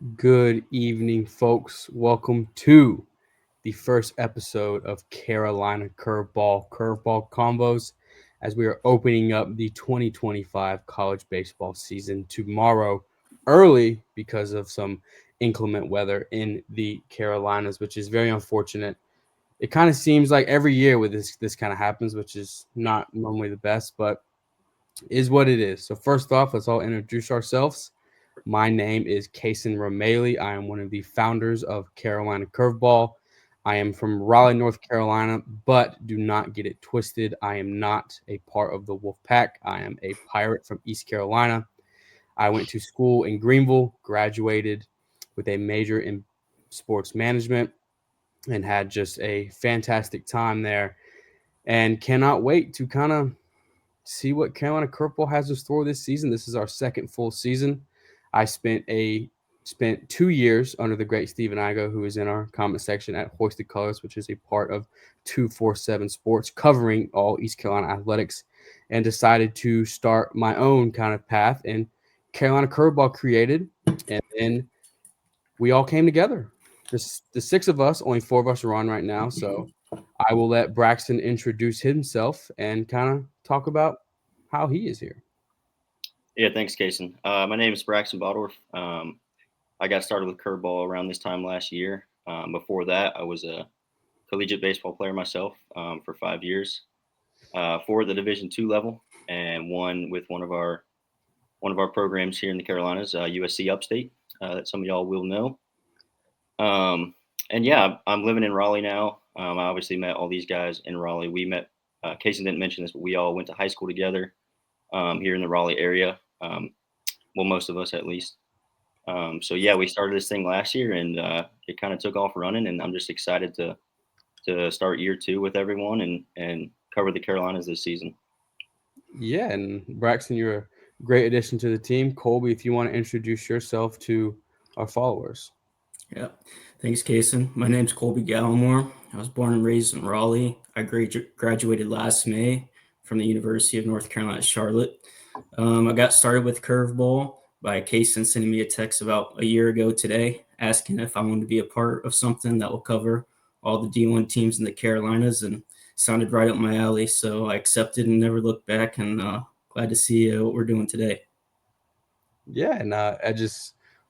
Good evening, folks. Welcome to the first episode of Carolina Curveball Convos as we are opening up the 2025 college baseball season tomorrow early because of some inclement weather in the Carolinas, which is very unfortunate. It kind of seems like every year with this kind of happens, which is not normally the best, but is what it is. So first off, let's all introduce ourselves. My name is Kason Rameli. I am one of the founders of Carolina Curveball. I am from Raleigh, North Carolina, but do not get it twisted. I am not a part of the Wolf Pack. I am a pirate from East Carolina. I went to school in Greenville, graduated with a major in sports management, and had just a fantastic time there. And cannot wait to kind of see what Carolina Curveball has in store this season. This is our second full season. I spent 2 years under the great Stephen Igo, who is in our comment section at Hoisted Colors, which is a part of 247 Sports, covering all East Carolina athletics, and decided to start my own kind of path. And Carolina Curveball created, and then we all came together. The six of us, only four of us are on right now, so I will let Braxton introduce himself and kind of talk about how he is here. Yeah, thanks, Kason. My name is Braxton Baldorf. I got started with Curveball around this time last year. Before that, I was a collegiate baseball player myself for 5 years, for the Division II level, and one with one of our programs here in the Carolinas, USC Upstate, that some of y'all will know. Um, and yeah, I'm living in Raleigh now. I obviously met all these guys in Raleigh. We met. Kason didn't mention this, but we all went to high school together here in the Raleigh area. Well, most of us at least. So yeah, we started this thing last year, and it kind of took off running. And I'm just excited to start year two with everyone and cover the Carolinas this season. Yeah, and Braxton, you're a great addition to the team. Colby, if you want to introduce yourself to our followers. Yeah. Thanks, Kason. My name's Colby Gallimore. I was born and raised in Raleigh. I graduated last May from the University of North Carolina at Charlotte. I got started with Curveball by Kason sending me a text about a year ago today, asking if I wanted to be a part of something that will cover all the D1 teams in the Carolinas, and sounded right up my alley. So I accepted and never looked back, and glad to see what we're doing today. Yeah, and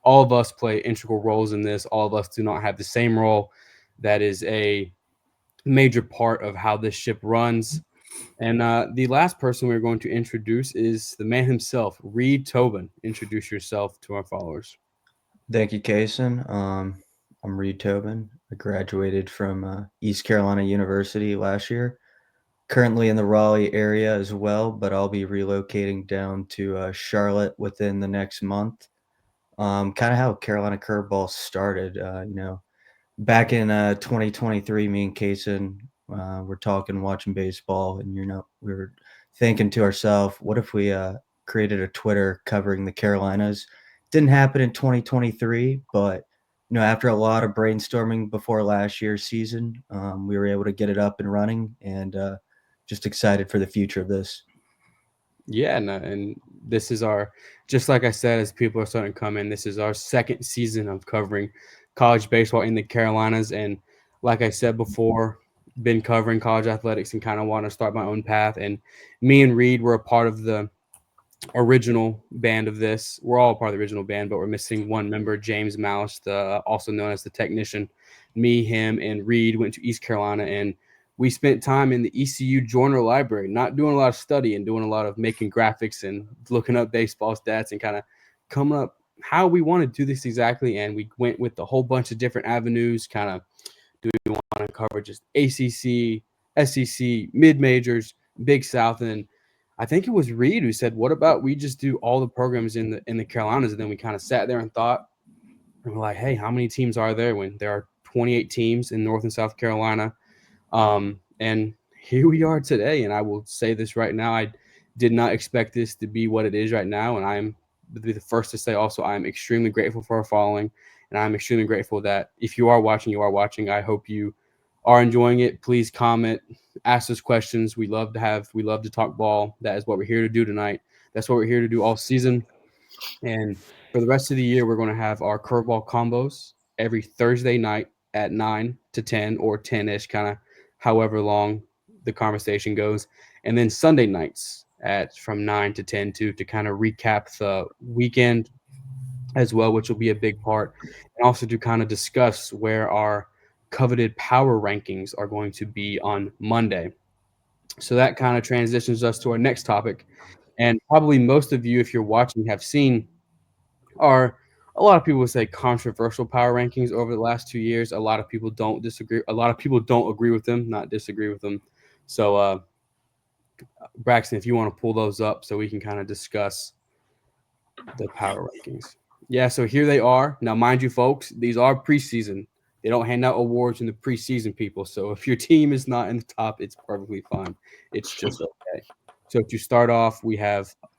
all of us play integral roles in this. All of us do not have the same role. That is a major part of how this ship runs. And the last person we're going to introduce is the man himself, Reed Tobin. Introduce yourself to our followers. Thank you, Kason. I'm Reed Tobin. I graduated from East Carolina University last year. Currently in the Raleigh area as well, but I'll be relocating down to Charlotte within the next month. Kind of how Carolina Curveball started. Back in 2023, me and Kason were talking, watching baseball, and we were thinking to ourselves, what if we created a Twitter covering the Carolinas? Didn't happen in 2023, but after a lot of brainstorming before last year's season, we were able to get it up and running, and just excited for the future of this. Yeah, and this is just like I said, as people are starting to come in, this is our second season of covering college baseball in the Carolinas. And like I said before, been covering college athletics and kind of want to start my own path. And me and Reed were a part of the original band of this. We're all part of the original band, but we're missing one member, James Malice, also known as the technician. Me, him, and Reed went to East Carolina, and we spent time in the ECU Joiner Library, not doing a lot of study and doing a lot of making graphics and looking up baseball stats and kind of coming up how we want to do this exactly. And we went with a whole bunch of different avenues. Kind of, do we want to cover just ACC, SEC, mid majors, Big South, and I think it was Reed who said, "What about we just do all the programs in the Carolinas?" And then we kind of sat there and thought, and we're like, "Hey, how many teams are there when there are 28 teams in North and South Carolina?" And here we are today. And I will say this right now: I did not expect this to be what it is right now, and I'm the first to say also I am extremely grateful for our following, and I'm extremely grateful that if you are watching, you are watching. I hope you are enjoying it. Please comment, ask us questions. We love to talk ball. That is what we're here to do tonight. That's what we're here to do all season. And for the rest of the year, we're going to have our Curveball Convos every Thursday night at 9 to 10 or 10-ish, kind of however long the conversation goes. And then Sunday nights at from 9 to 10 to kind of recap the weekend as well, which will be a big part. And also to kind of discuss where our coveted power rankings are going to be on Monday. So that kind of transitions us to our next topic. And probably most of you, if you're watching, have seen are a lot of people would say controversial power rankings over the last 2 years. A lot of people don't disagree. A lot of people don't agree with them, not disagree with them. So, Braxton, if you want to pull those up so we can kind of discuss the power rankings. Yeah, so here they are. Now, mind you, folks, these are preseason. They don't hand out awards in the preseason, people. So if your team is not in the top, it's perfectly fine. It's just okay. So to start off,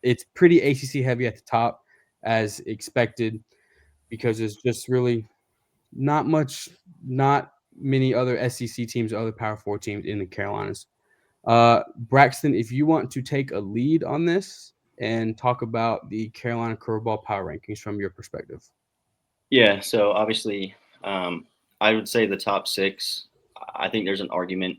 it's pretty ACC heavy at the top, as expected, because there's just really not many other SEC teams or other Power Four teams in the Carolinas. Braxton, if you want to take a lead on this and talk about the Carolina Curveball power rankings from your perspective. Yeah, so obviously, I would say the top six. I think there's an argument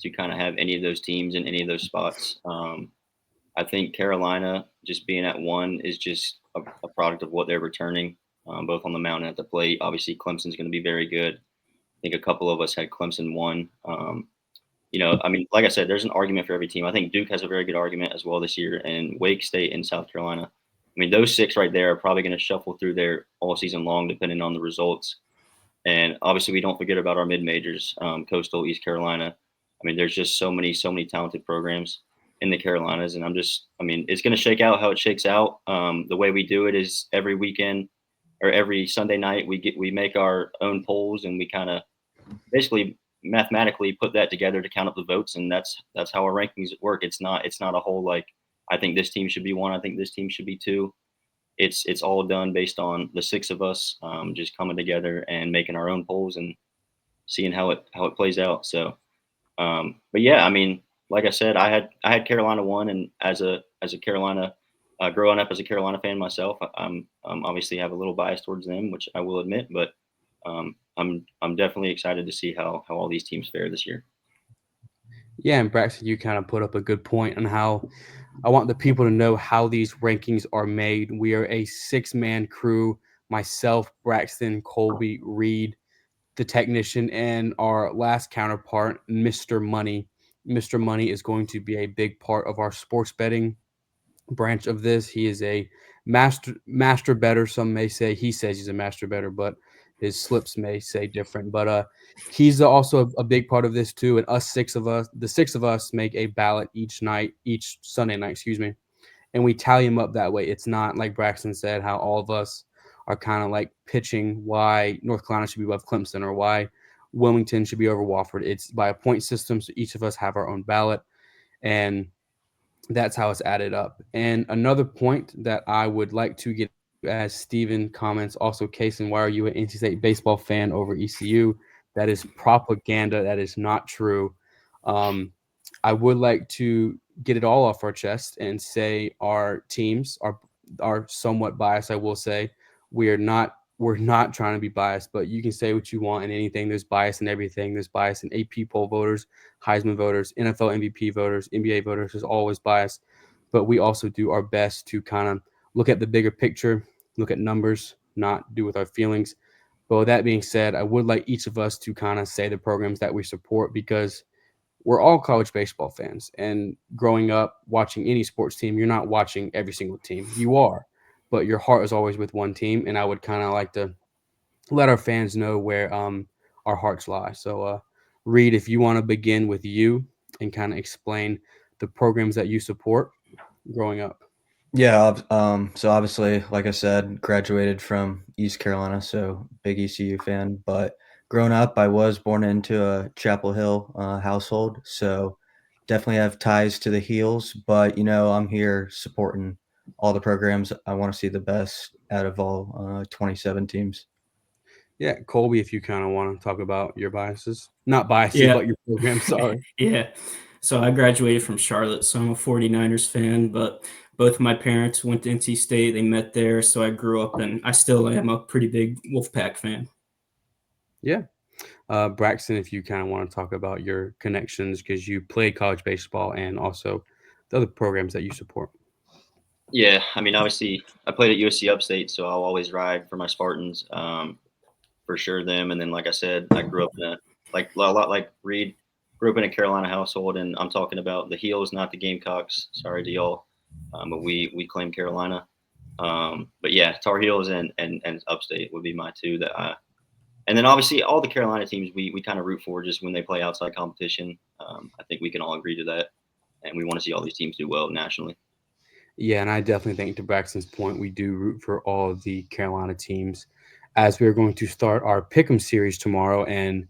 to kind of have any of those teams in any of those spots. I think Carolina just being at one is just a product of what they're returning, both on the mound and at the plate. Obviously, Clemson's going to be very good. I think a couple of us had Clemson one. I mean, like I said, there's an argument for every team. I think Duke has a very good argument as well this year, and Wake State and South Carolina. I mean, those six right there are probably going to shuffle through there all season long, depending on the results. And obviously, we don't forget about our mid majors, Coastal, East Carolina. I mean, there's just so many talented programs in the Carolinas, and it's going to shake out how it shakes out. The way we do it is every weekend or every Sunday night we make our own polls, and we kind of basically mathematically put that together to count up the votes, and that's how our rankings work. It's not a whole like I think this team should be one, I think this team should be two. It's all done based on the six of us just coming together and making our own polls and seeing how it plays out. So, but yeah, I mean, like I said, I had Carolina one, and as a Carolina growing up as a Carolina fan myself, I'm obviously have a little bias towards them, which I will admit, but I'm definitely excited to see how all these teams fare this year. Yeah, and Braxton, you kind of put up a good point on how I want the people to know how these rankings are made. We are a 6-man crew. Myself, Braxton, Colby, Reed, the technician, and our last counterpart, Mr. Money. Mr. Money is going to be a big part of our sports betting branch of this. He is a master bettor. Some may say he says he's a master bettor, but his slips may say different. But he's also a big part of this too. And the six of us make a ballot each Sunday night, and we tally them up that way. It's not like Braxton said, how all of us are kind of like pitching why North Carolina should be above Clemson or why Wilmington should be over Wofford. It's by a point system, so each of us have our own ballot, and that's how it's added up. And another point that I would like to get as Steven comments, also, Kason, why are you an NC State baseball fan over ECU? That is propaganda. That is not true. I would like to get it all off our chest and say our teams are somewhat biased. I will say we're not trying to be biased, but you can say what you want in anything. There's bias in everything. There's bias in AP poll voters, Heisman voters, NFL MVP voters, NBA voters. There's always bias, but we also do our best to kind of look at the bigger picture, look at numbers, not do with our feelings. But with that being said, I would like each of us to kind of say the programs that we support, because we're all college baseball fans. And growing up watching any sports team, you're not watching every single team. You are, but your heart is always with one team. And I would kind of like to let our fans know where our hearts lie. So, Reed, if you want to begin with you and kind of explain the programs that you support growing up. Yeah, so obviously, like I said, graduated from East Carolina, so big ECU fan. But growing up, I was born into a Chapel Hill household, so definitely have ties to the Heels. But I'm here supporting all the programs. I want to see the best out of all 27 teams. Yeah, Colby, if you kind of want to talk about your biases, not biases, Yeah. but your program. Sorry. Yeah. So I graduated from Charlotte, so I'm a 49ers fan, but Both of my parents went to NC State. They met there, so I grew up, and I still am a pretty big Wolfpack fan. Yeah. Braxton, if you kind of want to talk about your connections because you played college baseball and also the other programs that you support. Yeah, I mean, obviously, I played at USC Upstate, so I'll always ride for my Spartans, for sure. Them, and then like I said, I grew up in a lot like Reed, grew up in a Carolina household, and I'm talking about the Heels, not the Gamecocks. Sorry to y'all, but we claim Carolina. But yeah, Tar Heels and Upstate would be my two that I. And then obviously all the Carolina teams we kind of root for just when they play outside competition. I think we can all agree to that, and we want to see all these teams do well nationally. Yeah, and I definitely think to Braxton's point, we do root for all of the Carolina teams as we're going to start our Pick'em series tomorrow, and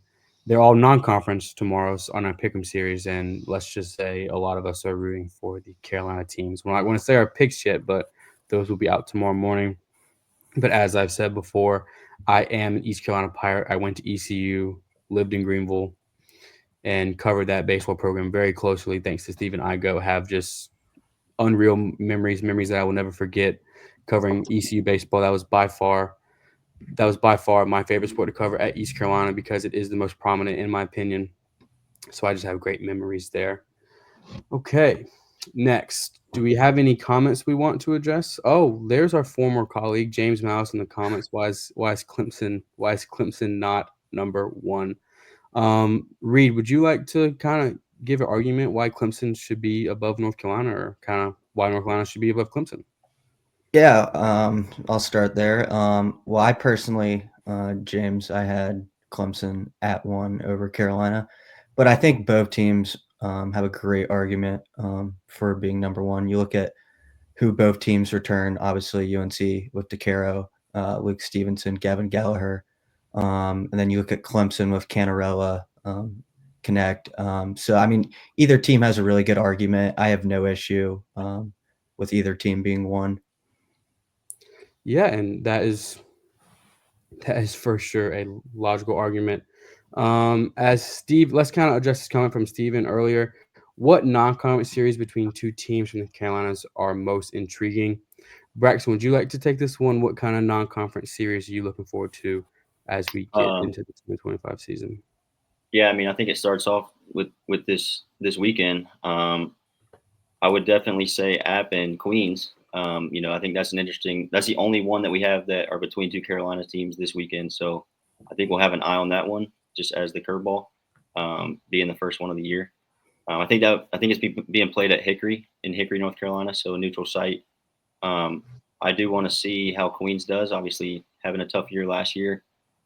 they're all non-conference tomorrow on our Pick'em series. And let's just say a lot of us are rooting for the Carolina teams. We're not going to say our picks yet, but those will be out tomorrow morning. But as I've said before, I am an East Carolina Pirate. I went to ECU, lived in Greenville, and covered that baseball program very closely. Thanks to Stephen Igo, have just unreal memories that I will never forget covering ECU baseball. That was by far my favorite sport to cover at East Carolina because it is the most prominent in my opinion. So I just have great memories there. Okay. Next, do we have any comments we want to address? Oh, there's our former colleague James Mouse in the comments. Why is Clemson not number one? Reed, would you like to kind of give an argument why Clemson should be above North Carolina, or kind of why North Carolina should be above Clemson? Yeah, I'll start there. Well, I personally, James, I had Clemson at 1 over Carolina, but I think both teams have a great argument for being number 1. You look at who both teams return, obviously UNC with DeCaro, Luke Stevenson, Gavin Gallagher, and then you look at Clemson with Canarella, Connect. So, I mean, either team has a really good argument. I have no issue with either team being 1. Yeah, and that is for sure a logical argument. As Steve, let's kind of address this comment from Steven earlier. What non-conference series between two teams from the Carolinas are most intriguing? Braxton, would you like to take this one? What kind of non-conference series are you looking forward to as we get into the 2025 season? Yeah, I mean, I think it starts off with this weekend. I would definitely say App and Queens. I think that's that's the only one that we have that are between two Carolina teams this weekend. So I think we'll have an eye on that one just as the curveball, being the first one of the year. I think it's being played at Hickory in Hickory, North Carolina, so a neutral site. I do want to see how Queens does. Obviously, having a tough year last year,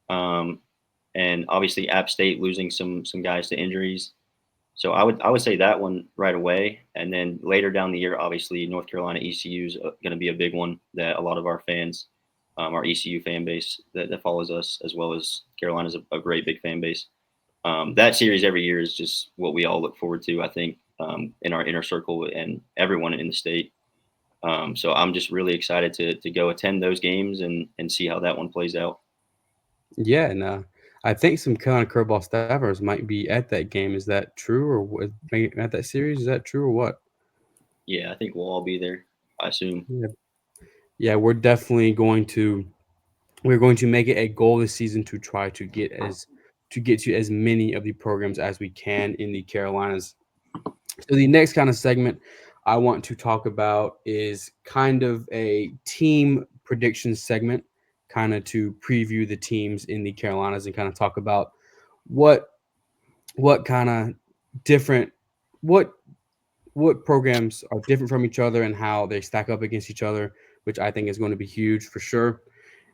and obviously App State losing some guys to injuries. So I would say that one right away, and then later down the year, obviously North Carolina ECU is going to be a big one that a lot of our fans, our ECU fan base that follows us, as well as Carolina's a great big fan base. That series every year is just what we all look forward to. I think in our inner circle and everyone in the state. So I'm just really excited to go attend those games and see how that one plays out. Yeah, and I think some Carolina Curveball staffers might be at that game. Is that true, or at that series? Is that true, or what? Yeah, I think we'll all be there, I assume. Yeah, we're definitely going to make it a goal this season to try to get to as many of the programs as we can in the Carolinas. So the next kind of segment I want to talk about is kind of a team prediction segment, kind of to preview the teams in the Carolinas and kind of talk about what kind of different what programs are different from each other and how they stack up against each other, which I think is going to be huge for sure.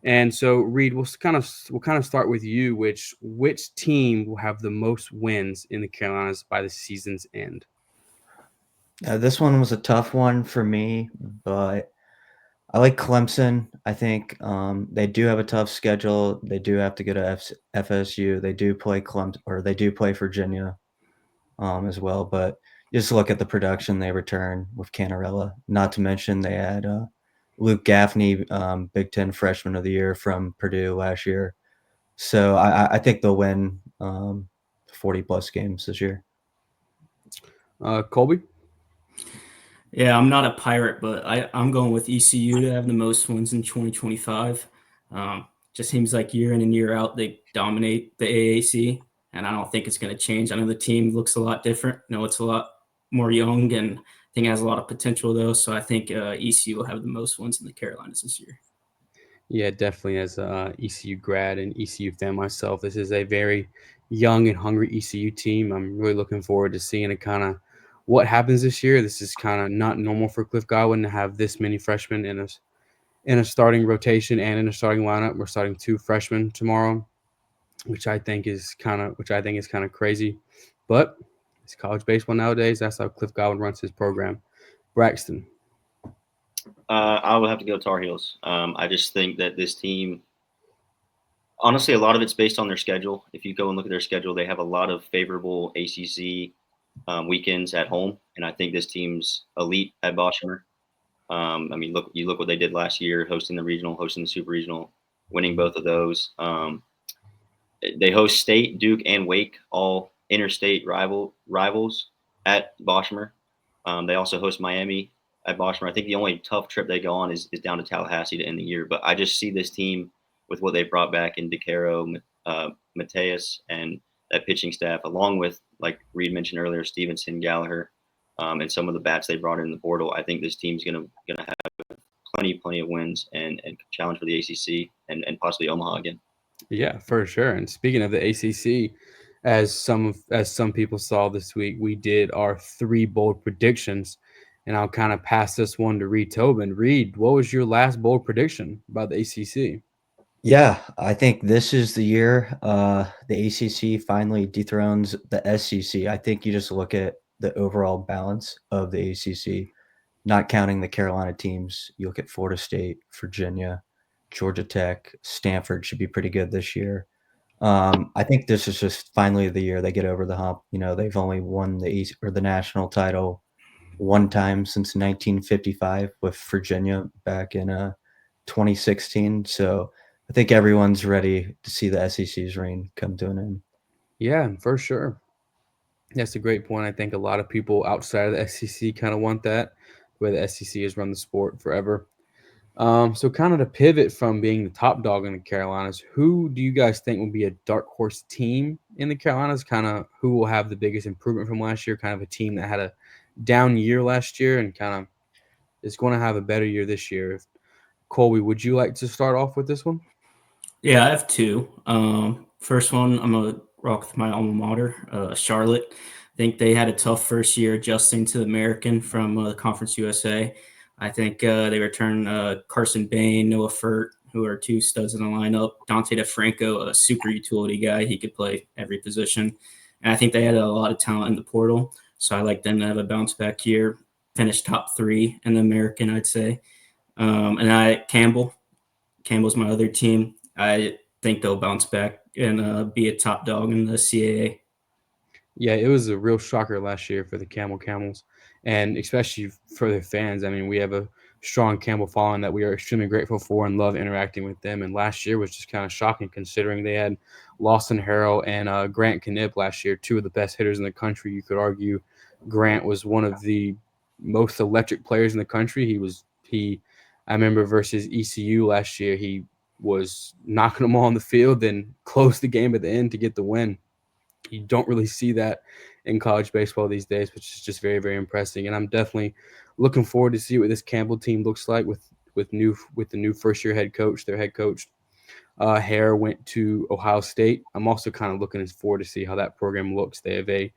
And so, Reed, we'll kind of start with you. Which team will have the most wins in the Carolinas by the season's end? This one was a tough one for me, but I like Clemson. I think they do have a tough schedule. They do have to go to FSU. They do play Clemson, or they do play Virginia as well. But just look at the production they return with Canarella. Not to mention they had Luke Gaffney, Big Ten Freshman of the Year from Purdue last year. So I think they'll win 40-plus games this year. Colby? Yeah, I'm not a pirate, but I'm going with ECU to have the most wins in 2025. Just seems like year in and year out they dominate the AAC, and I don't think it's going to change. I know the team looks a lot different. I know it's a lot more young, and I think it has a lot of potential though. So I think ECU will have the most wins in the Carolinas this year. Yeah, definitely. As a ECU grad and ECU fan myself, this is a very young and hungry ECU team. I'm really looking forward to seeing it kind of what happens this year. This is kind of not normal for Cliff Godwin to have this many freshmen in a starting rotation and in a starting lineup. We're starting 2 freshmen tomorrow, which I think is kind of crazy, but it's college baseball nowadays. That's how Cliff Godwin runs his program. Braxton. I will have to go Tar Heels. I just think that this team, honestly, a lot of it's based on their schedule. If you go and look at their schedule, they have a lot of favorable ACC weekends at home, and I think this team's elite at Boshemer. I mean, look what they did last year, hosting the regional, hosting the super regional, winning both of those. They host State, Duke, and Wake, all interstate rivals at Boshemer. They also host Miami at Boshemer. I think the only tough trip they go on is down to Tallahassee to end the year. But I just see this team with what they brought back in DeCaro, Mateus, and that pitching staff, along with, like Reed mentioned earlier, Stevenson, Gallagher, and some of the bats they brought in the portal. I think this team's gonna have plenty of wins and challenge for the ACC and possibly Omaha again. Yeah, for sure. And speaking of the ACC, as some people saw this week, we did our 3 bold predictions, and I'll kind of pass this one to Reed Tobin. Reed, what was your last bold prediction about the ACC? Yeah, I think this is the year the ACC finally dethrones the SEC. I think you just look at the overall balance of the ACC, not counting the Carolina teams. You look at Florida State, Virginia, Georgia Tech, Stanford should be pretty good this year. I think this is just finally the year they get over the hump. You know, they've only won the national title one time since 1955 with Virginia back in 2016. So I think everyone's ready to see the SEC's reign come to an end. Yeah, for sure. That's a great point. I think a lot of people outside of the SEC kind of want that, where the SEC has run the sport forever. So kind of to pivot from being the top dog in the Carolinas, who do you guys think will be a dark horse team in the Carolinas? Kind of who will have the biggest improvement from last year? Kind of a team that had a down year last year and kind of is going to have a better year this year. Colby, would you like to start off with this one? Yeah, I have 2. First one, I'm gonna rock with my alma mater, Charlotte. I think they had a tough first year adjusting to the American from the Conference USA. I think they returned Carson Bain, Noah Furt, who are 2 studs in the lineup. Dante DeFranco, a super utility guy. He could play every position. And I think they had a lot of talent in the portal. So I like them to have a bounce back year, finish top 3 in the American, I'd say. Campbell's my other team. I think they'll bounce back and be a top dog in the CAA. Yeah, it was a real shocker last year for the Camels, and especially for their fans. I mean, we have a strong Campbell following that we are extremely grateful for and love interacting with them. And last year was just kind of shocking considering they had Lawson Harrell and Grant Knipp last year, 2 of the best hitters in the country. You could argue Grant was one of the most electric players in the country. I remember versus ECU last year, he was knocking them all on the field and closed the game at the end to get the win. You don't really see that in college baseball these days, which is just very, very impressive. And I'm definitely looking forward to see what this Campbell team looks like with the new first year head coach. Their head coach Hare went to Ohio State. I'm also kind of looking forward to see how that program looks. They have a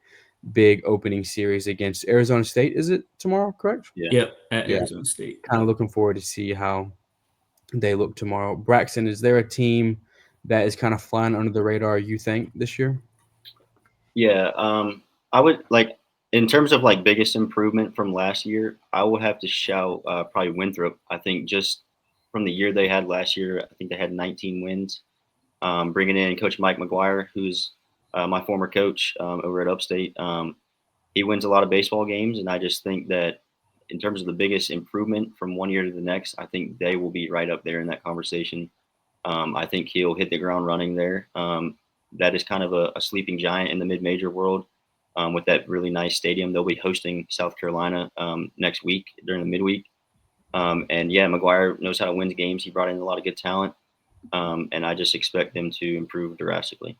big opening series against Arizona State. Is it tomorrow? Correct? Yeah. Yep, at Arizona State. Kind of looking forward to see how they look tomorrow. Braxton, is there a team that is kind of flying under the radar, you think, this year? Yeah, I would like in terms of like biggest improvement from last year. I would have to shout probably Winthrop. I think just from the year they had last year, I think they had 19 wins. Bringing in Coach Mike McGuire, who's my former coach over at Upstate. He wins a lot of baseball games, and I just think that in terms of the biggest improvement from one year to the next, I think they will be right up there in that conversation. I think he'll hit the ground running there. That is kind of a sleeping giant in the mid-major world. with that really nice stadium. They'll be hosting South Carolina next week during the midweek. And yeah, McGuire knows how to win games. He brought in a lot of good talent, and I just expect them to improve drastically.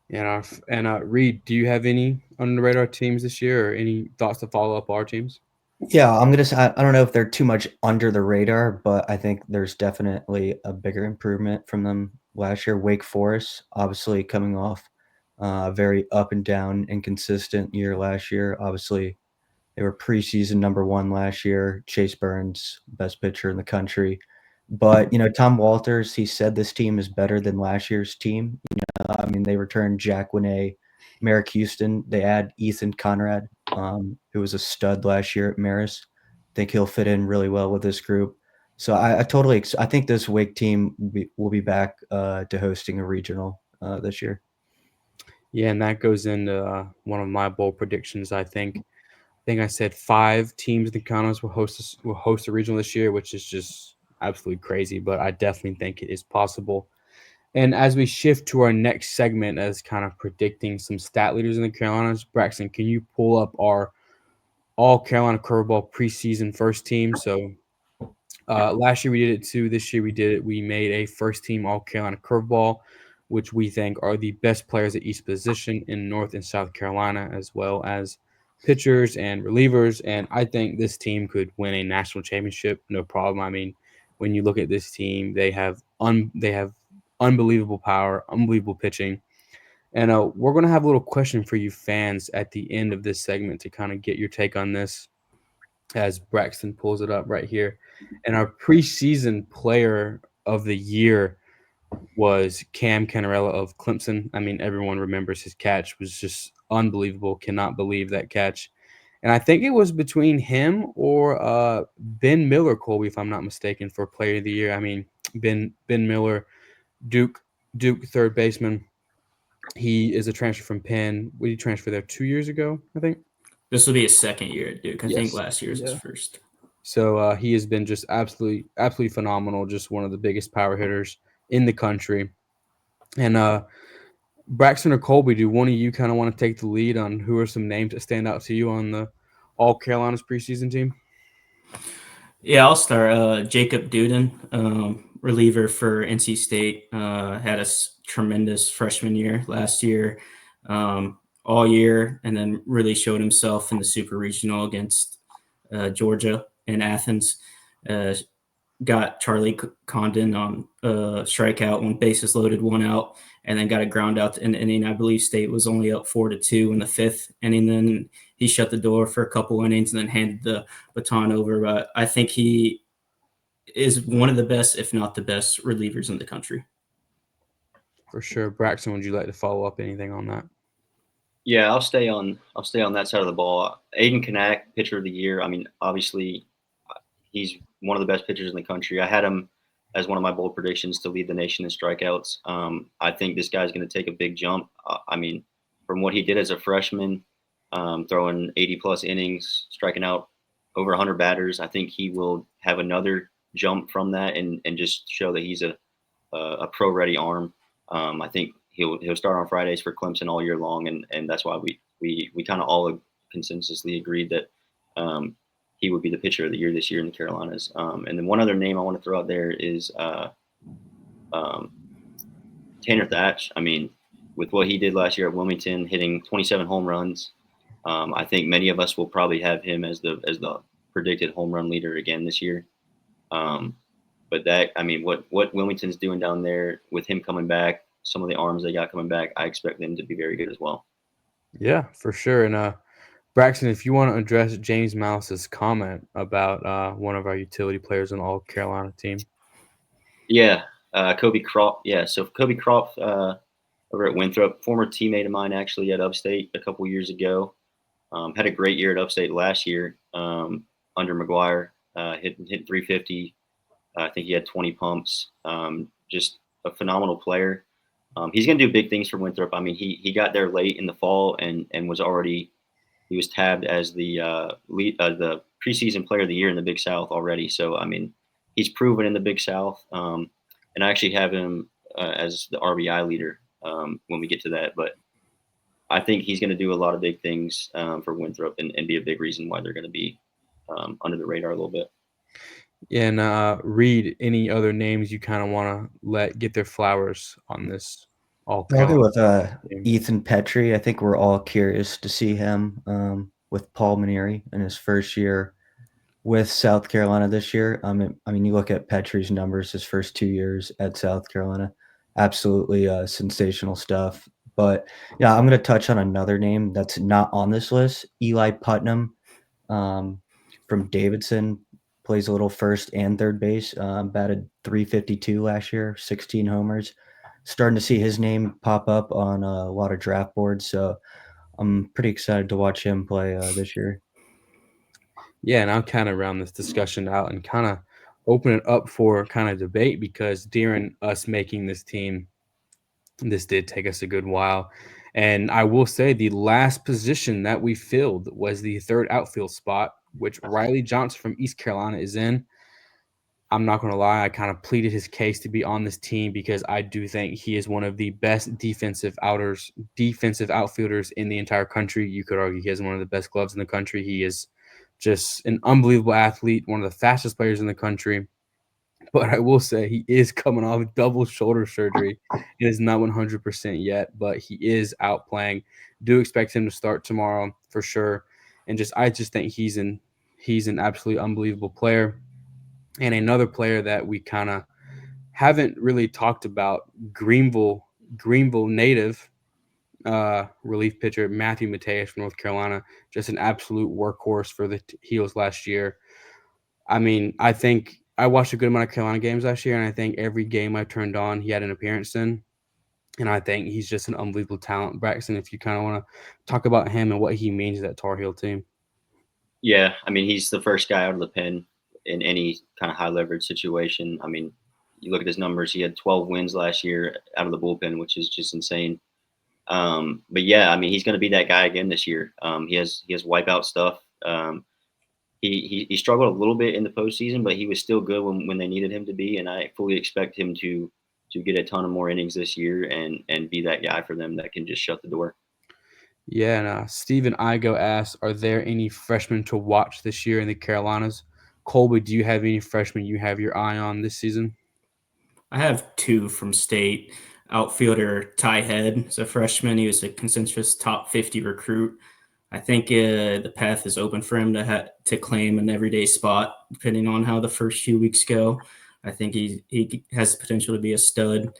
And Reed, do you have any under the radar teams this year, or any thoughts to follow up our teams? Yeah, I'm gonna say I don't know if they're too much under the radar, but I think there's definitely a bigger improvement from them last year. Wake Forest, obviously coming off a very up and down, inconsistent year last year. Obviously, they were preseason number one last year. Chase Burns, best pitcher in the country. But Tom Walters, he said this team is better than last year's team. I mean, they returned Jack Winay, Merrick Houston. They add Ethan Conrad, who was a stud last year at Marist. I think he'll fit in really well with this group. So I think this Wake team will be back to hosting a regional this year. Yeah, and that goes into one of my bold predictions. I think I said 5 teams in the Convos will host a regional this year, which is just absolutely crazy. But I definitely think it is possible. And as we shift to our next segment, as kind of predicting some stat leaders in the Carolinas, Braxton, can you pull up our all Carolina Curveball preseason first team? So last year we did it too. This year we did it. We made a first team all Carolina Curveball, which we think are the best players at each position in North and South Carolina, as well as pitchers and relievers. And I think this team could win a national championship, no problem. I mean, when you look at this team, they have unbelievable power, unbelievable pitching. And we're going to have a little question for you fans at the end of this segment to kind of get your take on this, as Braxton pulls it up right here. And our preseason player of the year was Cam Canarella of Clemson. I mean, everyone remembers his catch was just unbelievable. Cannot believe that catch. And I think it was between him or Ben Miller, Colby, if I'm not mistaken, for player of the year. I mean, Ben Miller, Duke third baseman. He is a transfer from Penn. We transferred there 2 years ago, I think. This will be his second year at Duke. I think Yes. last year was his first. So he has been just absolutely phenomenal. Just one of the biggest power hitters in the country. And Braxton or Colby, do one of you kind of want to take the lead on who are some names that stand out to you on the All Carolinas preseason team? Yeah, I'll start. Jacob Duden, reliever for NC State, had a tremendous freshman year last year, all year, and then really showed himself in the super regional against Georgia in Athens. Got Charlie Condon on strikeout, 1 bases loaded, 1 out, and then got a ground out in the inning. I believe State was only up 4-2 in the 5th inning. Then he shut the door for a couple innings and then handed the baton over. But I think he is one of the best, if not the best, relievers in the country. For sure. Braxton, would you like to follow up anything on that? Yeah, I'll stay on that side of the ball. Aiden Kanak, pitcher of the year. I mean, obviously, he's one of the best pitchers in the country. I had him as one of my bold predictions to lead the nation in strikeouts. I think this guy's going to take a big jump. I mean, from what he did as a freshman, throwing 80-plus innings, striking out over 100 batters, I think he will have another jump from that and just show that he's a pro-ready arm. I think he'll start on Fridays for Clemson all year long, and that's why we kind of all consensusly agreed that he would be the pitcher of the year this year in the Carolinas. And then one other name I want to throw out there is Tanner Thatch. I mean, with what he did last year at Wilmington, hitting 27 home runs, I think many of us will probably have him as the predicted home run leader again this year. But that, I mean, what Wilmington's doing down there with him coming back, some of the arms they got coming back, I expect them to be very good as well. Yeah, for sure. And Braxton, if you want to address James Mouse's comment about one of our utility players on the All Carolina team. Yeah, Kobe Croft. Yeah, so Kobe Croft over at Winthrop, former teammate of mine actually at Upstate a couple years ago. Had a great year at Upstate last year under McGuire, hit 350. I think he had 20 pumps. Just a phenomenal player. He's going to do big things for Winthrop. I mean, he got there late in the fall and he was tabbed as the preseason player of the year in the Big South already. So, I mean, he's proven in the Big South. And I actually have him as the RBI leader when we get to that. But I think he's going to do a lot of big things for Winthrop and be a big reason why they're going to be under the radar a little bit. Yeah, and Reed, any other names you kind of want to let get their flowers on this I'll go Carolina with team? Ethan Petrie. I think we're all curious to see him with Paul Manieri in his first year with South Carolina this year. I mean, you look at Petrie's numbers his first 2 years at South Carolina, absolutely sensational stuff. But yeah, I'm going to touch on another name that's not on this list, Eli Putnam from Davidson. Plays a little first and third base. Batted 352 last year, 16 homers. Starting to see his name pop up on a lot of draft boards, so I'm pretty excited to watch him play this year. Yeah, and I'll kind of round this discussion out and kind of open it up for kind of debate, because during us making this team, this did take us a good while. And I will say the last position that we filled was the third outfield spot, which Riley Johnson from East Carolina is in. I'm not going to lie, I kind of pleaded his case to be on this team because I do think he is one of the best defensive outfielders in the entire country. You could argue he has one of the best gloves in the country. He is just an unbelievable athlete, one of the fastest players in the country. But I will say he is coming off double shoulder surgery. It is not 100% yet, but he is out playing. Do expect him to start tomorrow for sure. And I just think he's an absolutely unbelievable player. And another player that we kind of haven't really talked about, Greenville native relief pitcher Matthew Mateus from North Carolina, just an absolute workhorse for the Heels last year. I mean, I think I watched a good amount of Carolina games last year, and I think every game I turned on, he had an appearance in. And I think he's just an unbelievable talent. Braxton, if you kind of want to talk about him and what he means to that Tar Heel team. Yeah, I mean, he's the first guy out of the pen in any kind of high leverage situation. I mean, you look at his numbers; he had 12 wins last year out of the bullpen, which is just insane. But yeah, I mean, he's going to be that guy again this year. He has wipeout stuff. He struggled a little bit in the postseason, but he was still good when they needed him to be. And I fully expect him to get a ton of more innings this year and be that guy for them that can just shut the door. Yeah, and Stephen Igo asks, are there any freshmen to watch this year in the Carolinas? Colby, do you have any freshmen you have your eye on this season? I have two from state. Outfielder Ty Head is a freshman. He was a consensus top 50 recruit. I think the path is open for him to claim an everyday spot, depending on how the first few weeks go. I think he has the potential to be a stud.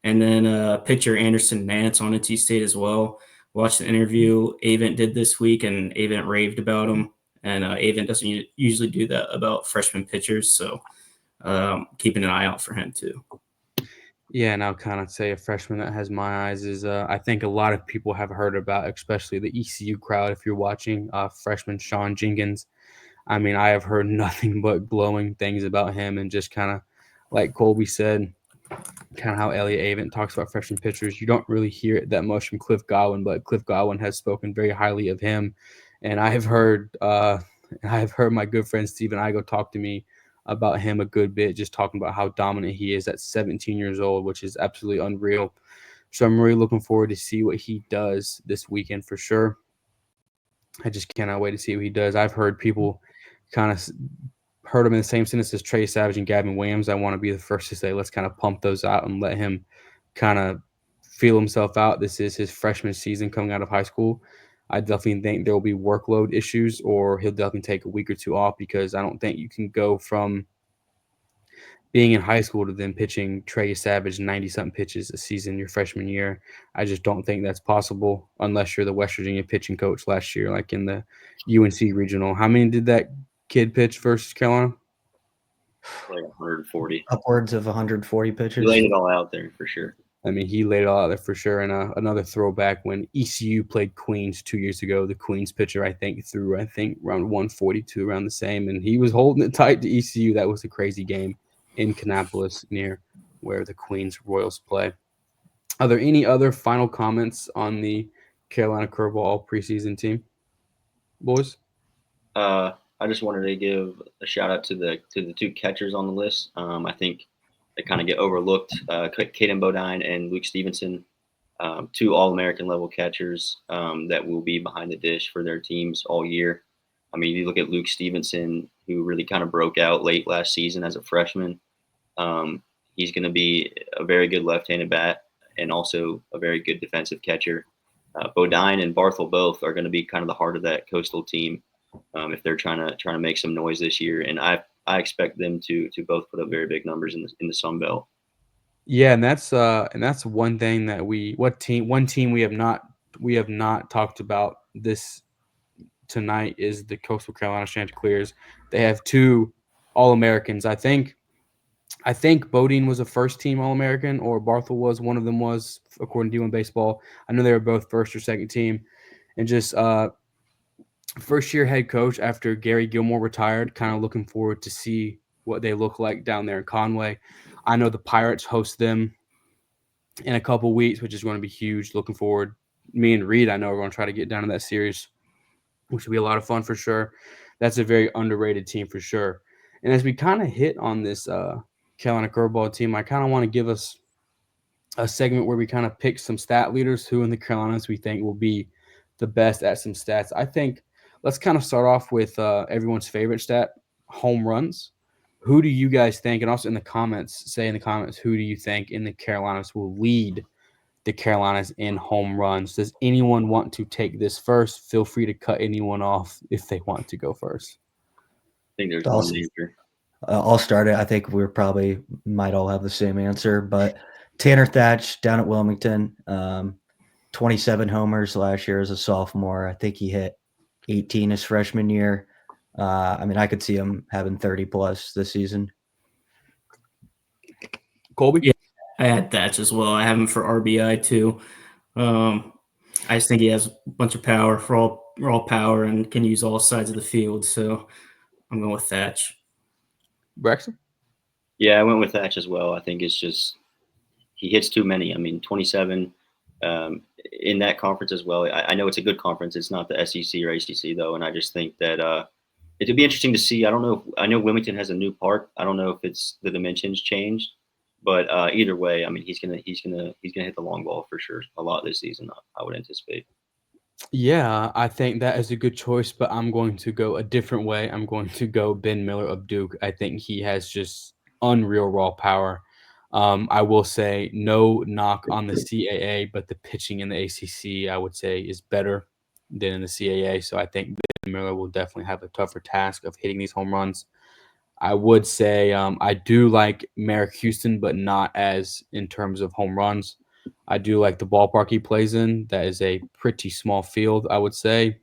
And then pitcher Anderson Nance on NC State as well. Watched the interview Avent did this week, and Avent raved about him. And Avent doesn't usually do that about freshman pitchers, so keeping an eye out for him too. Yeah, and I'll kind of say a freshman that has my eyes is I think a lot of people have heard about, especially the ECU crowd. If you're watching, freshman Sean Jenkins. I mean, I have heard nothing but glowing things about him, and just kind of like Colby said, kind of how Elliot Avent talks about freshman pitchers. You don't really hear it that much from Cliff Godwin, but Cliff Godwin has spoken very highly of him. And I have heard my good friend Stephen Igo talk to me about him a good bit, just talking about how dominant he is at 17 years old, which is absolutely unreal. So I'm really looking forward to see what he does this weekend for sure. I just cannot wait to see what he does. I've heard people kind of heard him in the same sentence as Trey Savage and Gavin Williams. I want to be the first to say, let's kind of pump those out and let him kind of feel himself out. This is his freshman season coming out of high school. I definitely think there will be workload issues, or he'll definitely take a week or two off, because I don't think you can go from being in high school to then pitching Trey Savage 90-something pitches a season your freshman year. I just don't think that's possible unless you're the West Virginia pitching coach last year, like in the UNC regional. How many did that kid pitch versus Carolina? Like 140. Upwards of 140 He pitches. laid it all out there for sure. I mean, he laid it all out there for sure. And another throwback, when ECU played Queens 2 years ago, the Queens pitcher, I think, threw around 142, around the same. And he was holding it tight to ECU. That was a crazy game in Kannapolis, near where the Queens Royals play. Are there any other final comments on the Carolina Curveball all preseason team, boys? I just wanted to give a shout out to the two catchers on the list. I think they kind of get overlooked. Caden Bodine and Luke Stevenson. two All-American level catchers that will be behind the dish for their teams all year. I mean, you look at Luke Stevenson, who really kind of broke out late last season as a freshman. He's going to be a very good left-handed bat and also a very good defensive catcher. Bodine and Barthel both are going to be kind of the heart of that Coastal team if they're trying to make some noise this year. And I expect them to both put up very big numbers in the Sun Belt. Yeah, and that's one thing that one team we have not talked about this tonight is the Coastal Carolina Chanticleers. They have two All-Americans. I think Bodine was a first-team All-American, or Barthel was. One of them was, according to D1 Baseball. I know they were both first or second team. And just first-year head coach after Gary Gilmore retired, kind of looking forward to see what they look like down there in Conway. I know the Pirates host them in a couple weeks, which is going to be huge. Looking forward. Me and Reed, I know, are going to try to get down to that series, which will be a lot of fun for sure. That's a very underrated team for sure. And as we kind of hit on this Carolina Curveball team, I kind of want to give us a segment where we kind of pick some stat leaders who in the Carolinas we think will be the best at some stats. I think let's kind of start off with everyone's favorite stat, home runs. Who do you guys think? And also in the comments, say in the comments, who do you think in the Carolinas will lead the Carolinas in home runs? Does anyone want to take this first? Feel free to cut anyone off if they want to go first. I think there's one answer. I'll start it. I think we probably might all have the same answer, but Tanner Thatch down at Wilmington, 27 homers last year as a sophomore. I think he hit 18 his freshman year. I mean, I could see him having 30 plus this season. Colby? Yeah, I had Thatch as well. I have him for RBI too. I just think he has a bunch of power for raw power and can use all sides of the field. So I'm going with Thatch. Braxton? Yeah, I went with Thatch as well. I think it's just he hits too many. I mean, 27 in that conference as well. I know it's a good conference. It's not the SEC or ACC though, and I just think that it would be interesting to see. I don't know. I know Wilmington has a new park. I don't know if it's the dimensions changed, but either way, I mean, he's gonna hit the long ball for sure a lot this season. I would anticipate. Yeah, I think that is a good choice, but I'm going to go a different way. I'm going to go Ben Miller of Duke. I think he has just unreal raw power. I will say no knock on the CAA, but the pitching in the ACC, I would say, is better than in the CAA. So I think Ben Miller will definitely have a tougher task of hitting these home runs. I would say I do like Merrick Houston, but not as in terms of home runs. I do like the ballpark he plays in. That is a pretty small field, I would say.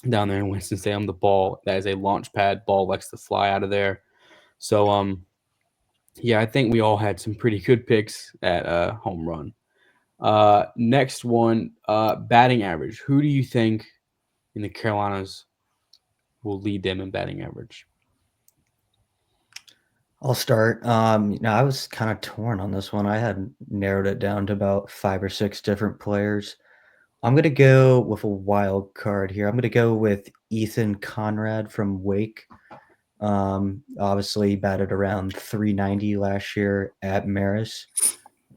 Down there in Winston-Salem, the ball, that is a launch pad. Ball likes to fly out of there. So, yeah, I think we all had some pretty good picks at home run. Next one, batting average. Who do you think in the Carolinas will lead them in batting average? I'll start. I was kind of torn on this one. I had narrowed it down to about 5 or 6 different players. I'm going to go with a wild card here. I'm going to go with Ethan Conrad from Wake. Obviously batted around 390 last year at Marist.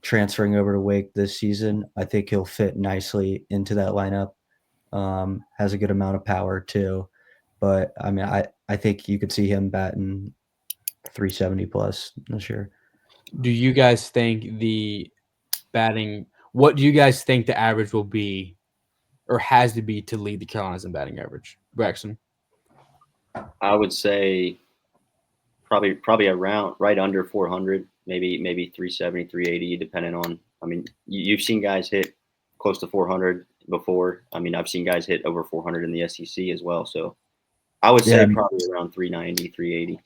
Transferring over to Wake this season, I think he'll fit nicely into that lineup. Has a good amount of power too. But I mean, I think you could see him batting 370 plus this year. Do you guys think what do you guys think the average will be or has to be to lead the Carolinas in batting average? Braxton? I would say probably around right under 400, maybe 370, 380, depending on. I mean, you've seen guys hit close to 400 before. I mean, I've seen guys hit over 400 in the SEC as well. So I would say probably around 390, 380.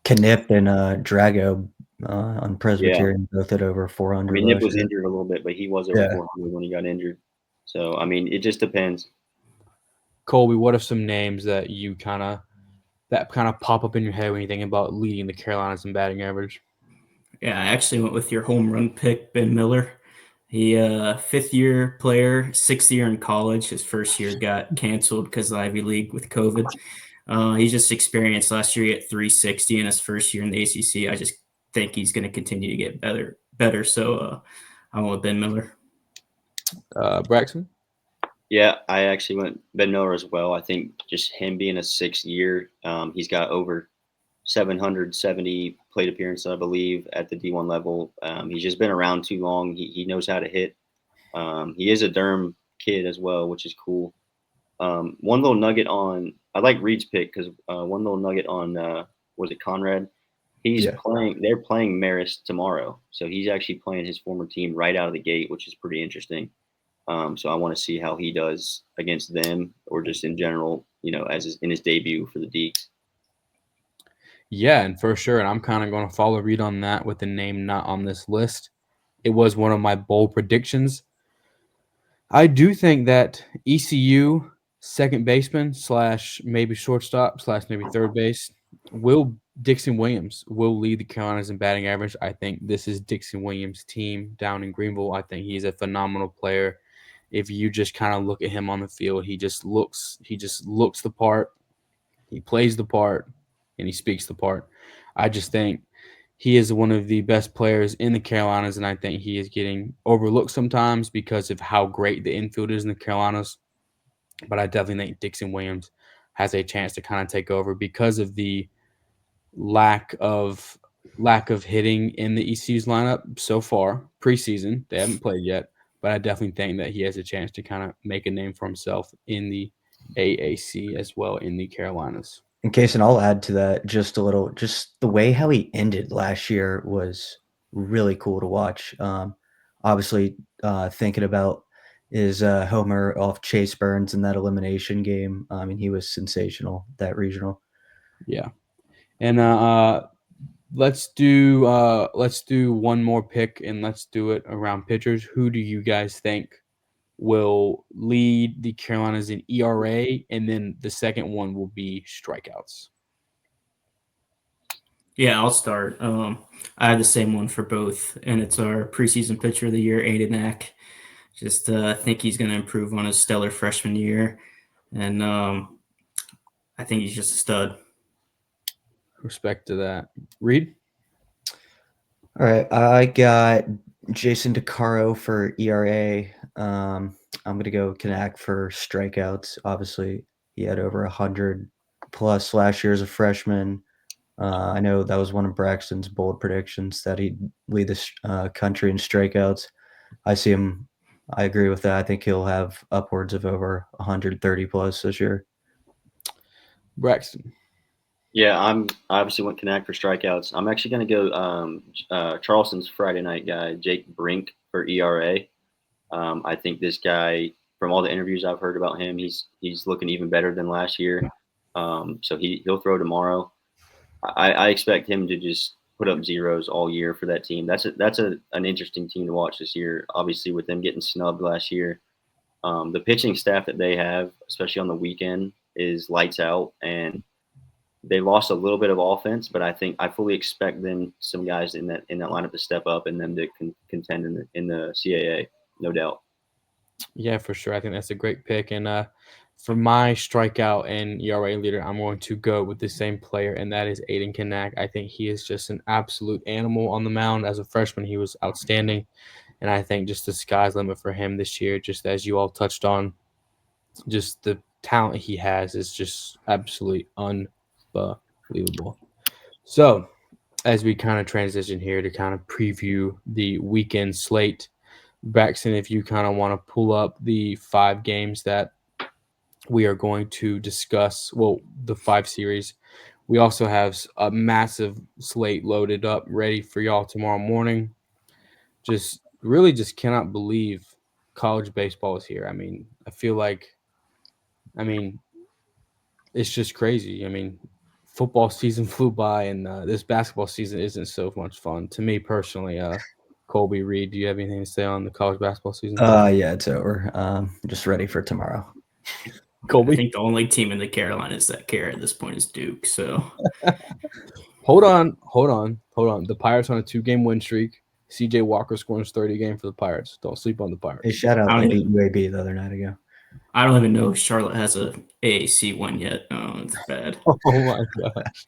Knip and Drago on Presbyterian both hit over 400. I mean, Nip was injured a little bit, but he was over 400 when he got injured. So, I mean, it just depends. Colby, what are some names that you kind of pop up in your head when you think about leading the Carolinas in batting average? Yeah, I actually went with your home run pick, Ben Miller. He 5th-year player, 6th year in college. His first year got canceled because of the Ivy League with COVID. He just experienced last year at 360 in his first year in the ACC. I just think he's going to continue to get better. So I went with Ben Miller. Braxton? Yeah, I actually went Ben Miller as well. I think just him being a 6th year, he's got over 770 plate appearances, I believe, at the D1 level. He's just been around too long. He knows how to hit. He is a Durham kid as well, which is cool. One little nugget on I like Reed's pick because one little nugget on was it Conrad? Yeah. They're playing Marist tomorrow, so he's actually playing his former team right out of the gate, which is pretty interesting. So I want to see how he does against them, or just in general, in his debut for the D. Yeah, and for sure. And I'm kind of going to follow Reed on that with the name not on this list. It was one of my bold predictions. I do think that ECU second baseman / maybe shortstop / maybe third base Dixon Williams will lead the Carolinas in batting average. I think this is Dixon Williams' team down in Greenville. I think he's a phenomenal player. If you just kind of look at him on the field, he just looks the part. He plays the part, and he speaks the part. I just think he is one of the best players in the Carolinas, and I think he is getting overlooked sometimes because of how great the infield is in the Carolinas. But I definitely think Dixon Williams has a chance to kind of take over because of the lack of hitting in the ECU's lineup so far preseason. They haven't played yet, but I definitely think that he has a chance to kind of make a name for himself in the AAC as well in the Carolinas. In case, and I'll add to that just a little, just the way how he ended last year was really cool to watch. Obviously, thinking about his homer off Chase Burns in that elimination game. I mean, he was sensational, that regional. Yeah. And let's do one more pick, and let's do it around pitchers. Who do you guys think will lead the Carolinas in ERA, and then the second one will be strikeouts? Yeah, I'll start. I have the same one for both, and it's our preseason pitcher of the year, Aiden Eck. Just think he's going to improve on his stellar freshman year, and I think he's just a stud. Respect to that. Reed? All right, I got Jason DeCaro for ERA. I'm going to go Kanak for strikeouts. Obviously, he had over 100 plus last year as a freshman. I know that was one of Braxton's bold predictions that he'd lead the country in strikeouts. I agree with that. I think he'll have upwards of over 130 plus this year. Braxton? Yeah, I obviously went Connect for strikeouts. I'm actually going to go Charleston's Friday night guy, Jake Brink, for ERA. I think this guy, from all the interviews I've heard about him, he's looking even better than last year. So he'll throw tomorrow. I expect him to just put up zeros all year for that team. That's an interesting team to watch this year. Obviously, with them getting snubbed last year, the pitching staff that they have, especially on the weekend, is lights out, and they lost a little bit of offense. But I fully expect some guys in that lineup to step up and them to contend in the CAA, no doubt. Yeah, for sure. I think that's a great pick. And for my strikeout and ERA leader, I'm going to go with the same player, and that is Aiden Kanak. I think he is just an absolute animal on the mound. As a freshman, he was outstanding. And I think just the sky's limit for him this year, just as you all touched on, just the talent he has is just absolutely unbelievable. So as we kind of transition here to kind of preview the weekend slate, Braxton, if you kind of want to pull up the 5 games that we are going to discuss, well, the 5 series. We also have a massive slate loaded up, ready for y'all tomorrow morning. Just cannot believe college baseball is here. I mean, it's just crazy. I mean, football season flew by, and this basketball season isn't so much fun to me personally. Colby, Reed, do you have anything to say on the college basketball season? Yeah, it's over. Just ready for tomorrow. Colby? I think the only team in the Carolinas that care at this point is Duke. So Hold on. The Pirates on a 2-game win streak. CJ Walker scores 30 a game for the Pirates. Don't sleep on the Pirates. Hey, shout out to UAB the other night ago. I don't even know if Charlotte has a AAC one yet. Oh, it's bad. Oh my gosh.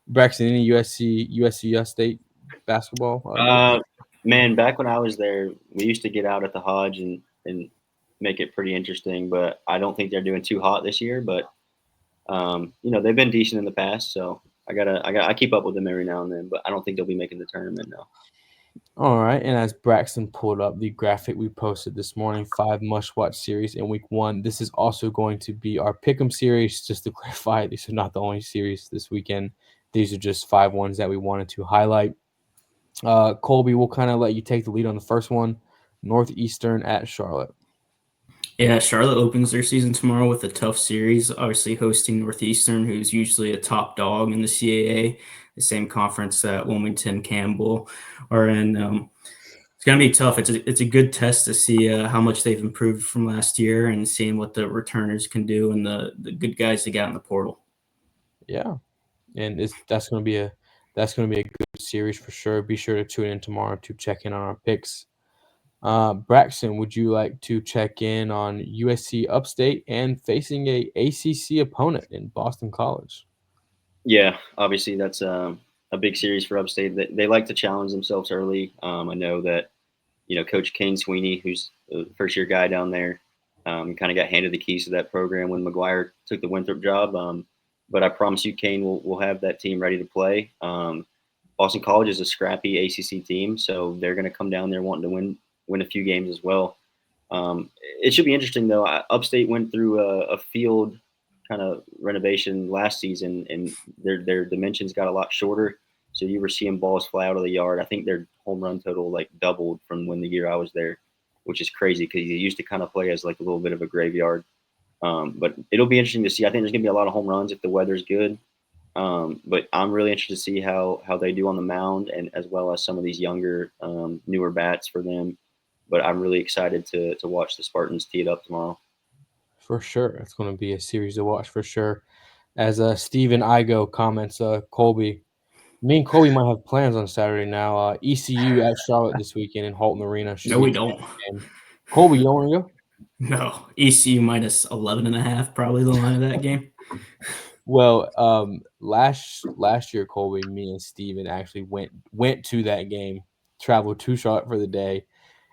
Braxton, any USC State basketball? Man, back when I was there, we used to get out at the Hodge and make it pretty interesting. But I don't think they're doing too hot this year. But they've been decent in the past, so I keep up with them every now and then. But I don't think they'll be making the tournament now. All right, and as Braxton pulled up the graphic we posted this morning, 5 must-watch series in week 1. This is also going to be our pick'em series. Just to clarify, these are not the only series this weekend. These are just 5 ones that we wanted to highlight. Colby, we'll kind of let you take the lead on the first one. Northeastern at Charlotte. Yeah, Charlotte opens their season tomorrow with a tough series, obviously hosting Northeastern, who's usually a top dog in the CAA, the same conference that Wilmington, Campbell are in. It's going to be tough. It's a good test to see how much they've improved from last year and seeing what the returners can do and the good guys they got in the portal. Yeah, and that's going to be a good series for sure. Be sure to tune in tomorrow to check in on our picks. Braxton, would you like to check in on USC Upstate and facing a ACC opponent in Boston College? Yeah, obviously that's a big series for Upstate. They like to challenge themselves early. I know that Coach Kane Sweeney, who's the first year guy down there, kind of got handed the keys to that program when McGuire took the Winthrop job. But I promise you, Kane will have that team ready to play. Boston College is a scrappy ACC team, so they're going to come down there wanting to win a few games as well. It should be interesting though. Upstate went through a field kind of renovation last season, and their dimensions got a lot shorter. So you were seeing balls fly out of the yard. I think their home run total like doubled from when the year I was there, which is crazy because you used to kind of play as like a little bit of a graveyard. But it'll be interesting to see. I think there's gonna be a lot of home runs if the weather's good. But I'm really interested to see how they do on the mound, and as well as some of these younger, newer bats for them. But I'm really excited to watch the Spartans tee it up tomorrow. For sure. It's going to be a series to watch for sure. As Steven Igo comments, Colby, me and Colby might have plans on Saturday now. ECU at Charlotte this weekend in Halton Arena. Should No, be we a don't. game. Colby, you don't want to go? No, ECU minus 11.5, probably the line of that game. Well, last year, Colby, me and Steven actually went to that game, traveled to Charlotte for the day,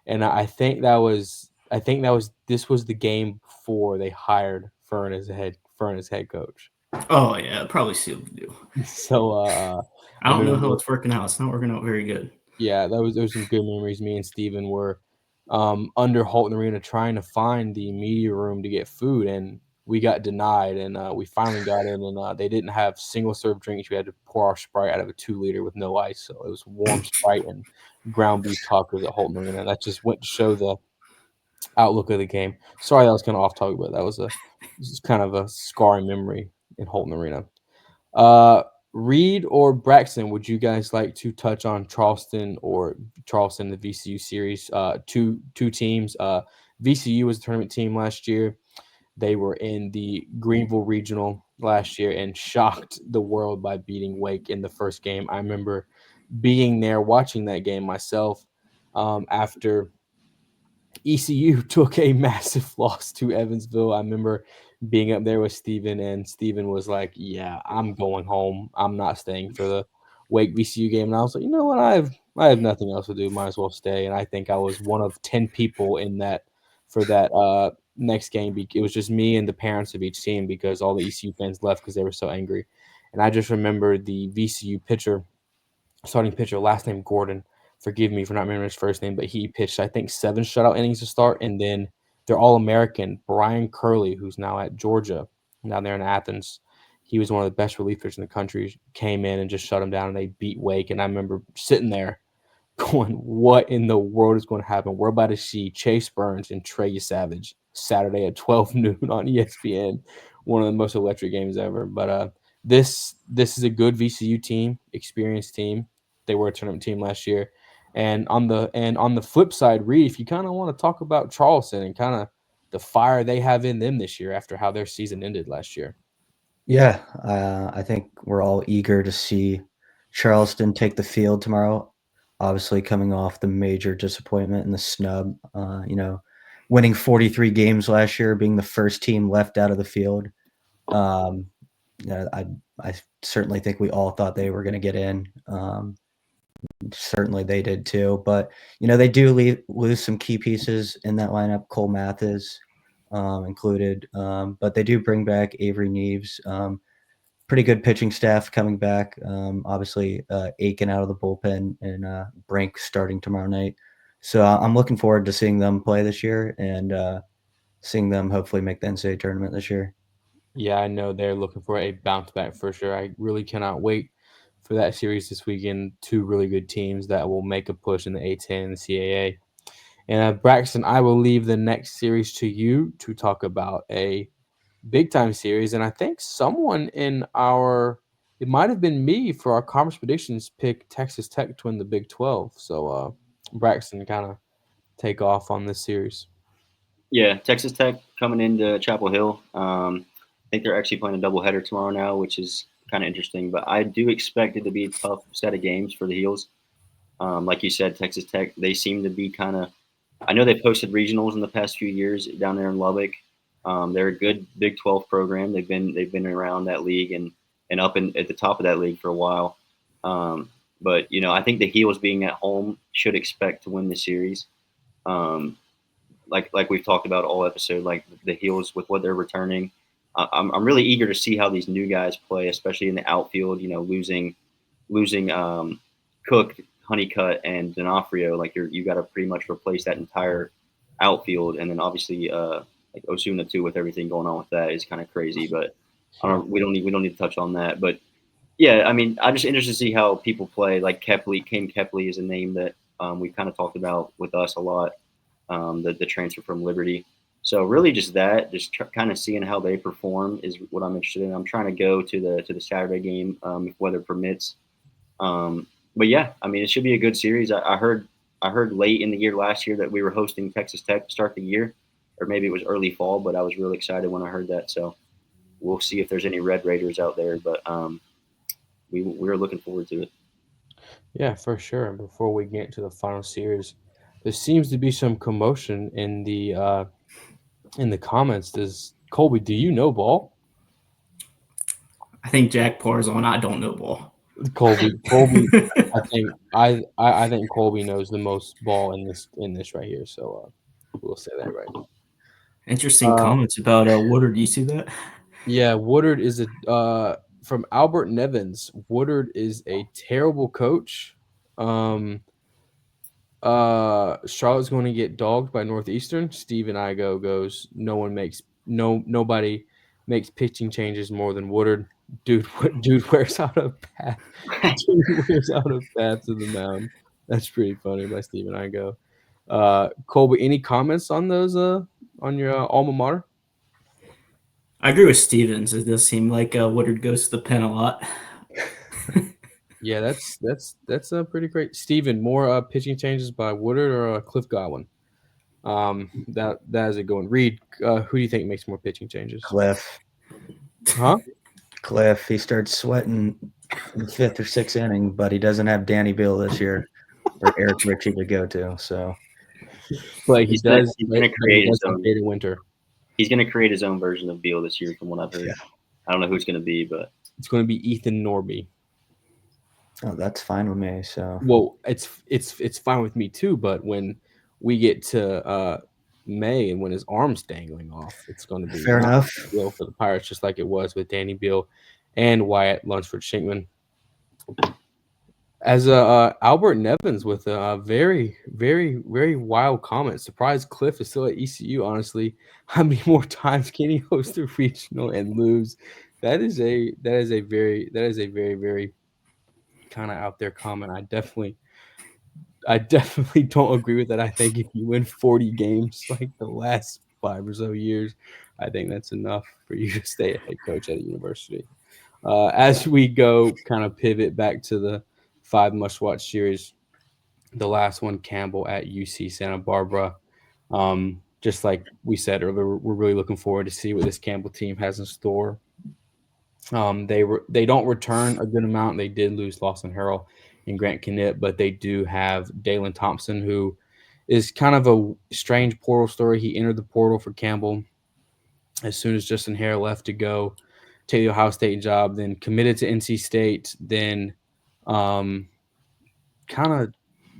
and I think this was the game before they hired Fern as head coach. Oh yeah, probably sealed the deal. So I don't know how it's working out. It's not working out very good. Yeah, there was some good memories. Me and Steven were under Halton Arena trying to find the media room to get food, and we got denied. And we finally got in, and they didn't have single serve drinks. We had to pour our Sprite out of a 2-liter with no ice, so it was warm Sprite and ground beef tacos at Halton Arena. That just went to show the outlook of the game. Sorry, that was kind of off topic, but this is kind of a scarring memory in Halton Arena. Reed or Braxton, would you guys like to touch on Charleston, the VCU series? Two teams. VCU was a tournament team last year. They were in the Greenville Regional last year and shocked the world by beating Wake in the first game. I remember being there watching that game myself after ECU took a massive loss to Evansville. I remember being up there with Steven, and Steven was like, yeah, I'm going home. I'm not staying for the Wake VCU game. And I was like, you know what? I have nothing else to do. Might as well stay. And I think I was one of 10 people in that for that next game. It was just me and the parents of each team because all the ECU fans left because they were so angry. And I just remember the VCU starting pitcher, last name Gordon. Forgive me for not remembering his first name, but he pitched, I think, 7 shutout innings to start. And then their All-American, Brian Curley, who's now at Georgia, down there in Athens, he was one of the best relievers in the country, came in and just shut him down, and they beat Wake. And I remember sitting there going, what in the world is going to happen? We're about to see Chase Burns and Trey Savage Saturday at 12 noon on ESPN, one of the most electric games ever. But this is a good VCU team, experienced team. They were a tournament team last year. And on the flip side, Reed, if you kind of want to talk about Charleston and kind of the fire they have in them this year after how their season ended last year. Yeah, I think we're all eager to see Charleston take the field tomorrow. Obviously, coming off the major disappointment in the snub, winning 43 games last year, being the first team left out of the field. I certainly think we all thought they were going to get in. certainly they did too. But they do lose some key pieces in that lineup. Cole Mathis included, but they do bring back Avery Neves. Pretty good pitching staff coming back. Obviously, Aiken out of the bullpen and Brink starting tomorrow night. So I'm looking forward to seeing them play this year and seeing them hopefully make the NCAA tournament this year. Yeah, I know they're looking for a bounce back for sure. I really cannot wait for that series this weekend. Two really good teams that will make a push in the A10 and the CAA. And Braxton, I will leave the next series to you to talk about a big time series. And I think someone in it might have been me for our conference predictions picked Texas Tech to win the Big 12. So Braxton, kind of take off on this series. Yeah, Texas Tech coming into Chapel Hill. I think they're actually playing a doubleheader tomorrow now, which is kind of interesting. But I do expect it to be a tough set of games for the Heels. Like you said, Texas Tech, they seem to be kind of. I know they've hosted regionals in the past few years down there in Lubbock. They're a good Big 12 program. They've been around that league and up at the top of that league for a while. But I think the Heels being at home should expect to win the series. Like we've talked about all episode, like the Heels with what they're returning. I'm really eager to see how these new guys play, especially in the outfield. losing Cook, Honeycutt, and D'Onofrio. Like you got to pretty much replace that entire outfield, and then obviously like Osuna too, with everything going on with that is kind of crazy. But we don't need to touch on that. But yeah, I mean, I'm just interested to see how people play. Like Kane Kepley is a name that we've kind of talked about with us a lot. The transfer from Liberty. So really, just kind of seeing how they perform is what I'm interested in. I'm trying to go to the Saturday game if weather permits. But yeah, I mean, it should be a good series. I heard late in the year last year that we were hosting Texas Tech to start the year, or maybe it was early fall. But I was really excited when I heard that. So we'll see if there's any Red Raiders out there. But we're looking forward to it. Yeah, for sure. And before we get to the final series, there seems to be some commotion in the comments. Colby, do you know ball? I think Jack Parzon. I don't know ball. Colby. I think Colby knows the most ball in this right here. So we'll say that right. Interesting comments about Woodard. Do you see that? Yeah, Woodard is from Albert Nevins. Woodard is a terrible coach. Charlotte's going to get dogged by Northeastern. Steven Igo goes, nobody makes pitching changes more than Woodard. Dude wears out a path. Dude wears out a path to the mound. That's pretty funny by Steven Igo. Colby, any comments on those on your alma mater? I agree with Stevens. It does seem like Woodard goes to the pen a lot. Yeah, that's pretty great. Steven, more pitching changes by Woodard or Cliff Godwin? That is a good one. Reed, who do you think makes more pitching changes? Cliff. Huh? Cliff. He starts sweating in the 5th or 6th inning, but he doesn't have Danny Bill this year or Eric Ritchie to go to. So, but he's going to create his own winter. He's going to create his own version of Beal this year, from what I've heard. Yeah. I don't know who it's going to be, but it's going to be Ethan Norby. Oh, that's fine with me. So, well, it's fine with me too. But when we get to May and when his arm's dangling off, it's going to be fair enough for the Pirates, just like it was with Danny Beal and Wyatt Lunsford Shinkman. As Albert Nevins with a very, very, very wild comment. Surprised Cliff is still at ECU. Honestly, how many more times can he host a regional and lose? That is a very, very kind of out there comment. I definitely don't agree with that. I think if you win 40 games like the last 5 or so years, I think that's enough for you to stay a head coach at a university. As we go kind of pivot back to the 5 must-watch series, the last one, Campbell at UC Santa Barbara. Just like we said earlier, we're really looking forward to see what this Campbell team has in store. They don't return a good amount. They did lose Lawson Harrell and Grant Knipp, but they do have Dalen Thompson, who is kind of a strange portal story. He entered the portal for Campbell as soon as Justin Hare left to go take the Ohio State job, then committed to NC State, then kind of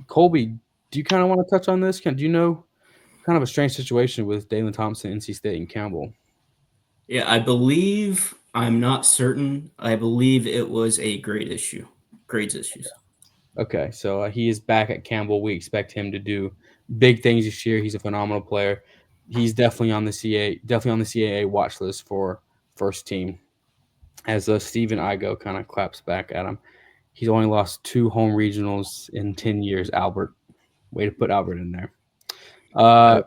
Colby, do you kind of want to touch on this? Do you know kind of a strange situation with Dalen Thompson, NC State, and Campbell? Yeah, I'm not certain. I believe it was a grades issues. Okay, so he is back at Campbell. We expect him to do big things this year. He's a phenomenal player. He's definitely on the CAA watch list for first team. As Steven Igo kind of claps back at him, he's only lost 2 home regionals in 10 years. Albert, way to put Albert in there.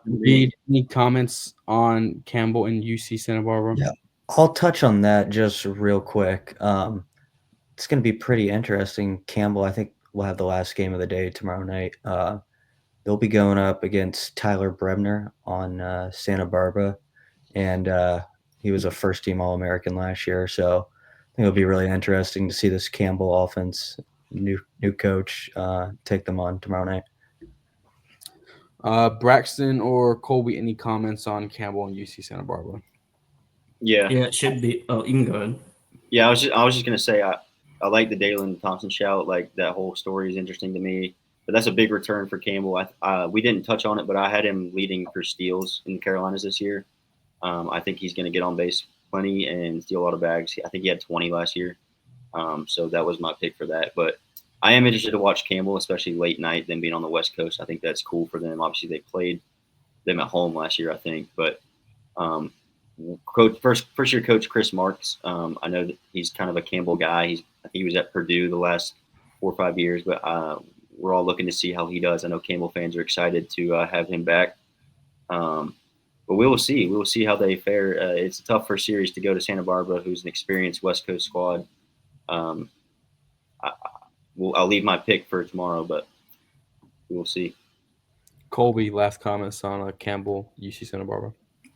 Reed, any comments on Campbell and UC Santa Barbara? Yeah, I'll touch on that just real quick. It's going to be pretty interesting. Campbell, I think, will have the last game of the day tomorrow night. They'll be going up against Tyler Brebner on Santa Barbara, and he was a first-team All-American last year. So I think it'll be really interesting to see this Campbell offense, new coach, take them on tomorrow night. Braxton or Colby, any comments on Campbell and UC Santa Barbara? Yeah, it should be. Oh, you can go ahead. Yeah, I was just gonna say I like the Dalen Thompson shout. Like that whole story is interesting to me. But that's a big return for Campbell. We didn't touch on it, but I had him leading for steals in Carolinas this year. I think he's going to get on base plenty and steal a lot of bags. I think he had 20 last year. So that was my pick for that. But I am interested to watch Campbell, especially late night, them being on the West Coast. I think that's cool for them. Obviously, they played them at home last year, I think. But first year coach Chris Marks, I know that he's kind of a Campbell guy. I think he was at Purdue the last 4 or 5 years, but we're all looking to see how he does. I know Campbell fans are excited to have him back. But we will see. We will see how they fare. It's a tough first series to go to Santa Barbara, who's an experienced West Coast squad. I'll leave my pick for tomorrow, but we will see. Colby, last comments on Campbell, UC Santa Barbara.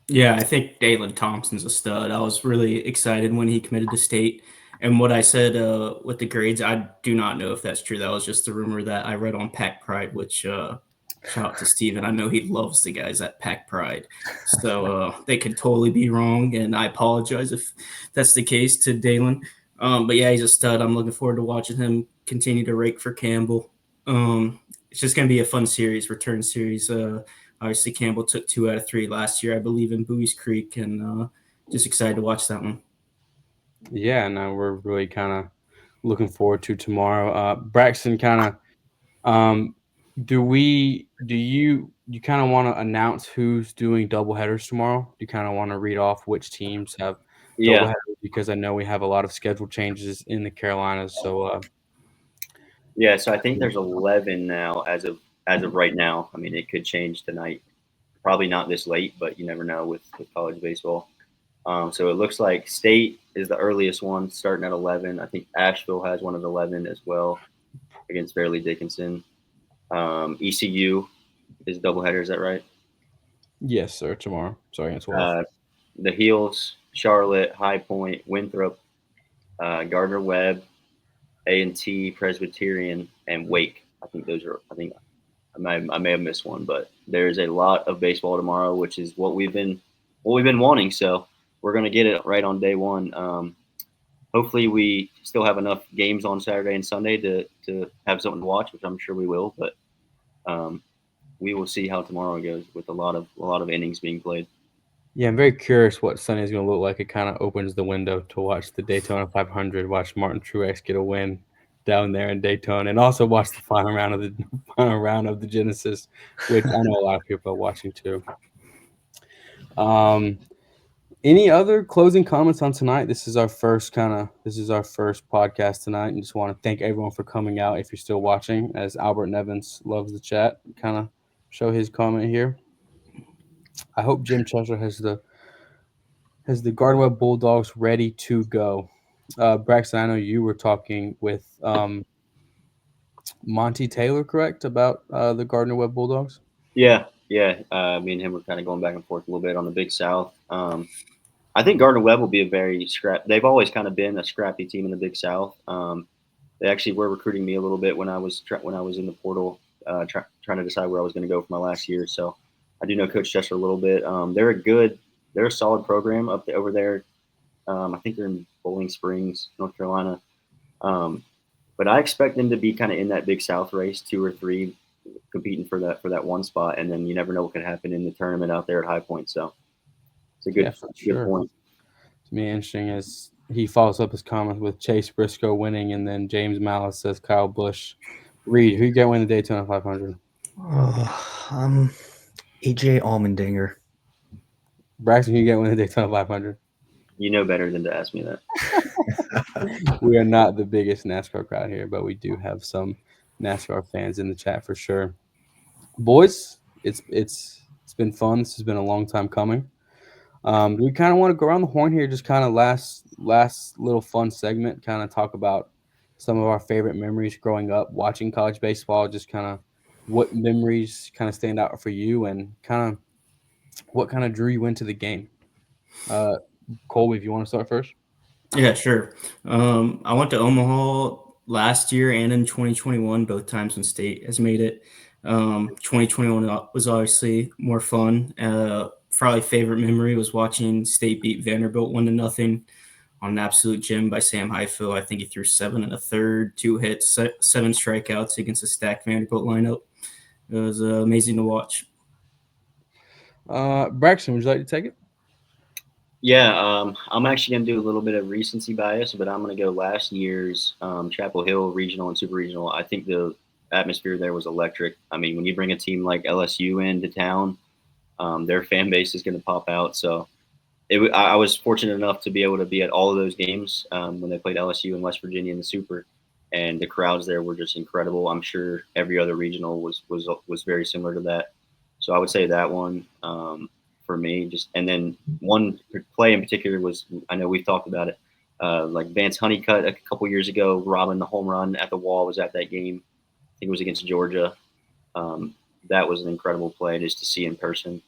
Yeah, I think Dalen Thompson's a stud. I was really excited when he committed to state. And what I said with the grades, I do not know if that's true. That was just a rumor that I read on Pack Pride, which shout out to Steven. I know he loves the guys at Pack Pride. So they could totally be wrong, and I apologize if that's the case to Dalen. But yeah, he's a stud. I'm looking forward to watching him continue to rake for Campbell. It's just going to be a fun series, return series. Obviously, Campbell took 2 out of 3 last year, I believe, in Bowie's Creek, and just excited to watch that one. Yeah, no, we're really kind of looking forward to tomorrow. Braxton, kind of, do you kind of want to announce who's doing doubleheaders tomorrow? Do you kind of want to read off which teams have doubleheaders? Because I know we have a lot of schedule changes in the Carolinas. So, so I think there's 11 now as of right now. I mean, it could change tonight. Probably not this late, but you never know with college baseball. So it looks like State is the earliest one, starting at 11. I think Asheville has one at 11 as well against Fairleigh Dickinson. ECU is doubleheader. Is that right? Yes, sir. Tomorrow. Sorry, against Wolf. The Heels, Charlotte, High Point, Winthrop, Gardner Webb, A&T, Presbyterian, and Wake. I think those are. I think I may have missed one, but there's a lot of baseball tomorrow, which is what we've been wanting. So we're going to get it right on day one. Hopefully we still have enough games on Saturday and Sunday to have something to watch, which I'm sure we will. But we will see how tomorrow goes with a lot of innings being played. Yeah, I'm very curious what Sunday is going to look like. It kind of opens the window to watch the Daytona 500, watch Martin Truex get a win down there in Daytona, and also watch the final round of the Genesis, which I know a lot of people are watching too. Any other closing comments on tonight? This is our first podcast tonight, and just want to thank everyone for coming out. If you're still watching, as Albert Nevins loves the chat, kind of show his comment here. I hope Jim Chester has the Gardner Webb Bulldogs ready to go. Braxton, I know you were talking with Monty Taylor, correct, about the Gardner Webb Bulldogs? Yeah. Me and him were kind of going back and forth a little bit on the Big South. I think Gardner Webb will be a very they've always kind of been a scrappy team in the Big South. They actually were recruiting me a little bit when I was in the portal, trying to decide where I was going to go for my last year. So I do know Coach Chester a little bit. They're a solid program over there. I think they're in Bowling Springs, North Carolina. But I expect them to be kind of in that Big South race, 2 or 3, competing for that one spot, and then you never know what could happen in the tournament out there at High Point. So it's a Yeah, for good sure. point. To me, interesting as he follows up his comments with Chase Briscoe winning, and then James Malice says Kyle Busch. Reed, who you got win the Daytona 500? AJ Allmendinger. Braxton, who you got win the Daytona 500? You know better than to ask me that. We are not the biggest NASCAR crowd here, but we do have some NASCAR fans in the chat for sure. Boys, it's been fun. This has been a long time coming. We kind of want to go around the horn here, just kind of last little fun segment, kind of talk about some of our favorite memories growing up watching college baseball, just kind of what memories kind of stand out for you and kind of what kind of drew you into the game. Colby, if you want to start first. Yeah, sure. I went to Omaha last year and in 2021, both times when state has made it. 2021 was obviously more fun. Probably favorite memory was watching state beat Vanderbilt 1-0 on an absolute gem by Sam Highfill. I think he threw 7 1/3, 2 hits, 7 strikeouts against a stacked Vanderbilt lineup. It was amazing to watch. Braxton, would you like to take it? Yeah, I'm actually going to do a little bit of recency bias, but I'm going to go last year's Chapel Hill regional and super regional. I think the atmosphere there was electric. I mean, when you bring a team like LSU into town, their fan base is going to pop out. So I was fortunate enough to be able to be at all of those games when they played LSU in West Virginia in the Super, and the crowds there were just incredible. I'm sure every other regional was very similar to that. So I would say that one for me. Just and then one play in particular was, I know we've talked about it, like Vance Honeycutt a couple years ago, robbing the home run at the wall, was at that game. I think it was against Georgia. That was an incredible play just to see in person.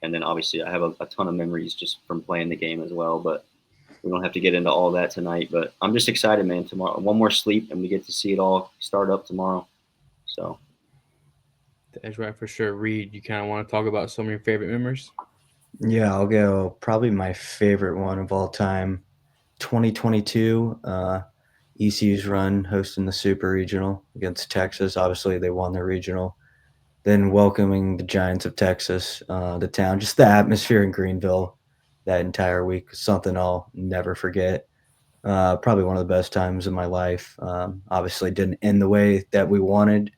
And then obviously I have a ton of memories just from playing the game as well, but we don't have to get into all that tonight. But I'm just excited, man. Tomorrow, one more sleep, and we get to see it all start up tomorrow. So That's right, for sure. Reed, you kind of want to talk about some of your favorite memories? Yeah, I'll go probably my favorite one of all time, 2022, ECU's run hosting the Super Regional against Texas. Obviously, they won the regional. Then welcoming the Giants of Texas to town. Just the atmosphere in Greenville that entire week was something I'll never forget. Probably one of the best times of my life. Obviously, didn't end the way that we wanted,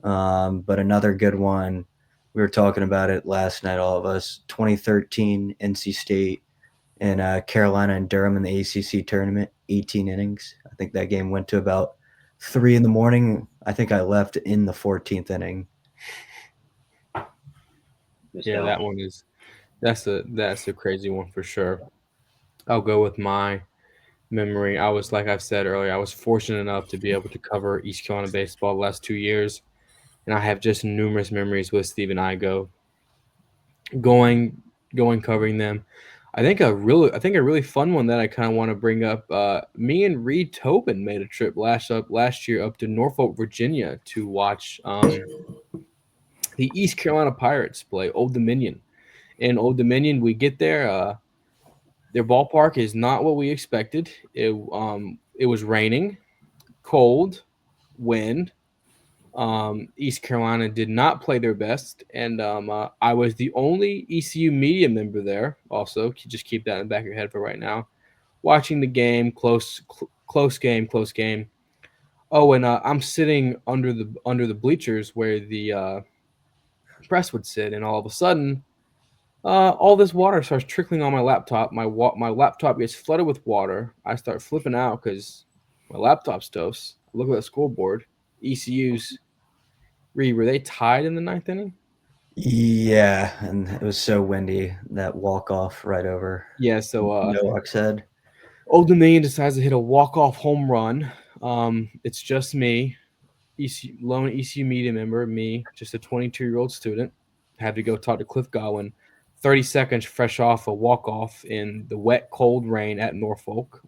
but another good one. We were talking about it last night, all of us. 2013 NC State and Carolina and Durham in the ACC tournament, 18 innings. I think that game went to about 3 a.m. I think I left in the 14th inning. Yeah, that one is that's a crazy one for sure. I'll go with my memory. I was, like I've said earlier, I was fortunate enough to be able to cover East Carolina baseball the last 2 years, and I have just numerous memories with Steve and Igo going covering them. I think a really fun one that I kind of want to bring up. Me and Reed Tobin made a trip last year up to Norfolk, Virginia, to watch the East Carolina Pirates play Old Dominion. In Old Dominion, we get there. Their ballpark is not what we expected. It was raining, cold, wind. East Carolina did not play their best, and I was the only ECU media member there. Also, just keep that in the back of your head for right now. Watching the game, close game. Oh, and I'm sitting under the bleachers where the press would sit, and all of a sudden, all this water starts trickling on my laptop. My laptop gets flooded with water. I start flipping out because my laptop's toast. I look at the scoreboard. ECU's. Reed, were they tied in the ninth inning? Yeah, and it was so windy, that walk-off right over Yeah, so Noah's head. Old Dominion decides to hit a walk-off home run. It's just me, lone ECU media member, me, just a 22-year-old student. Had to go talk to Cliff Godwin. 30 seconds fresh off a walk-off in the wet, cold rain at Norfolk,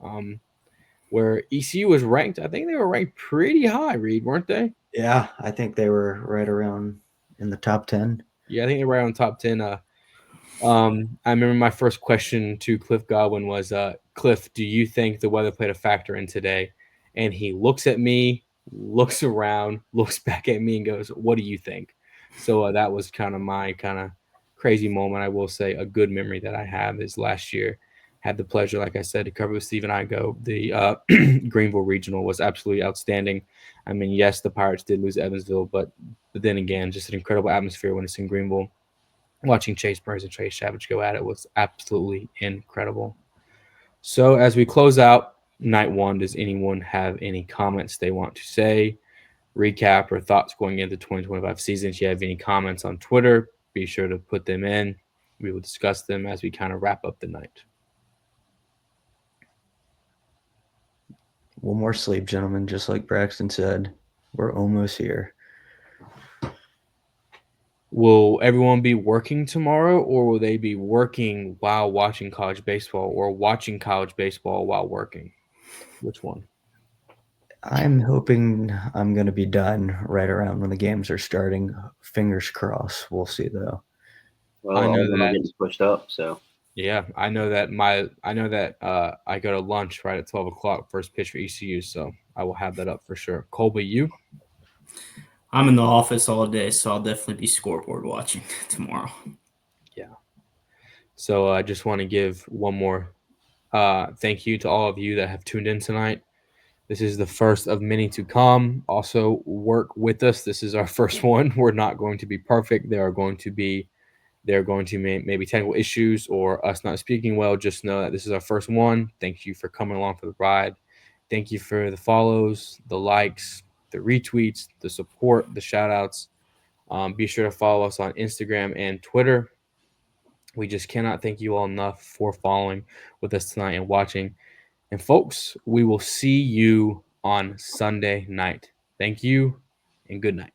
where ECU was ranked. I think they were ranked pretty high, Reed, weren't they? Yeah, I think they were right around in the top 10. Yeah, I think they were right on top 10. I remember my first question to Cliff Godwin was, Cliff, do you think the weather played a factor in today? and he looks at me, looks around, looks back at me, and goes, "What do you think?" So that was kind of my kind of crazy moment. I will say a good memory that I have is last year. Had the pleasure, like I said, to cover with Steve and I go. The Greenville Regional was absolutely outstanding. I mean, yes, the Pirates did lose Evansville, but then again, just an incredible atmosphere when it's in Greenville. Watching Chase Burns and Trey Savage go at it was absolutely incredible. So as we close out night one, does anyone have any comments they want to say, recap, or thoughts going into the 2025 season? If you have any comments on Twitter, be sure to put them in. We will discuss them as we kind of wrap up the night. One more sleep, gentlemen. Just like Braxton said, we're almost here. Will everyone be working tomorrow, or will they be working while watching college baseball, or watching college baseball while working? Which one? I'm hoping I'm going to be done right around when the games are starting. Fingers crossed. We'll see, though. Well, I know all of them are that. getting pushed up, so Yeah, I know that I go to lunch right at 12 o'clock, first pitch for ECU, so I will have that up for sure. Colby, you? I'm in the office all day, so I'll definitely be scoreboard watching tomorrow. Yeah. So I just want to give one more thank you to all of you that have tuned in tonight. This is the first of many to come. Also, work with us. This is our first one. We're not going to be perfect. There are going to be maybe technical issues or us not speaking well. Just know that this is our first one. Thank you for coming along for the ride. Thank you for the follows, the likes, the retweets, the support, the shout outs. Be sure to follow us on Instagram and Twitter. We just cannot thank you all enough for following with us tonight and watching. And folks, we will see you on Sunday night. Thank you and good night.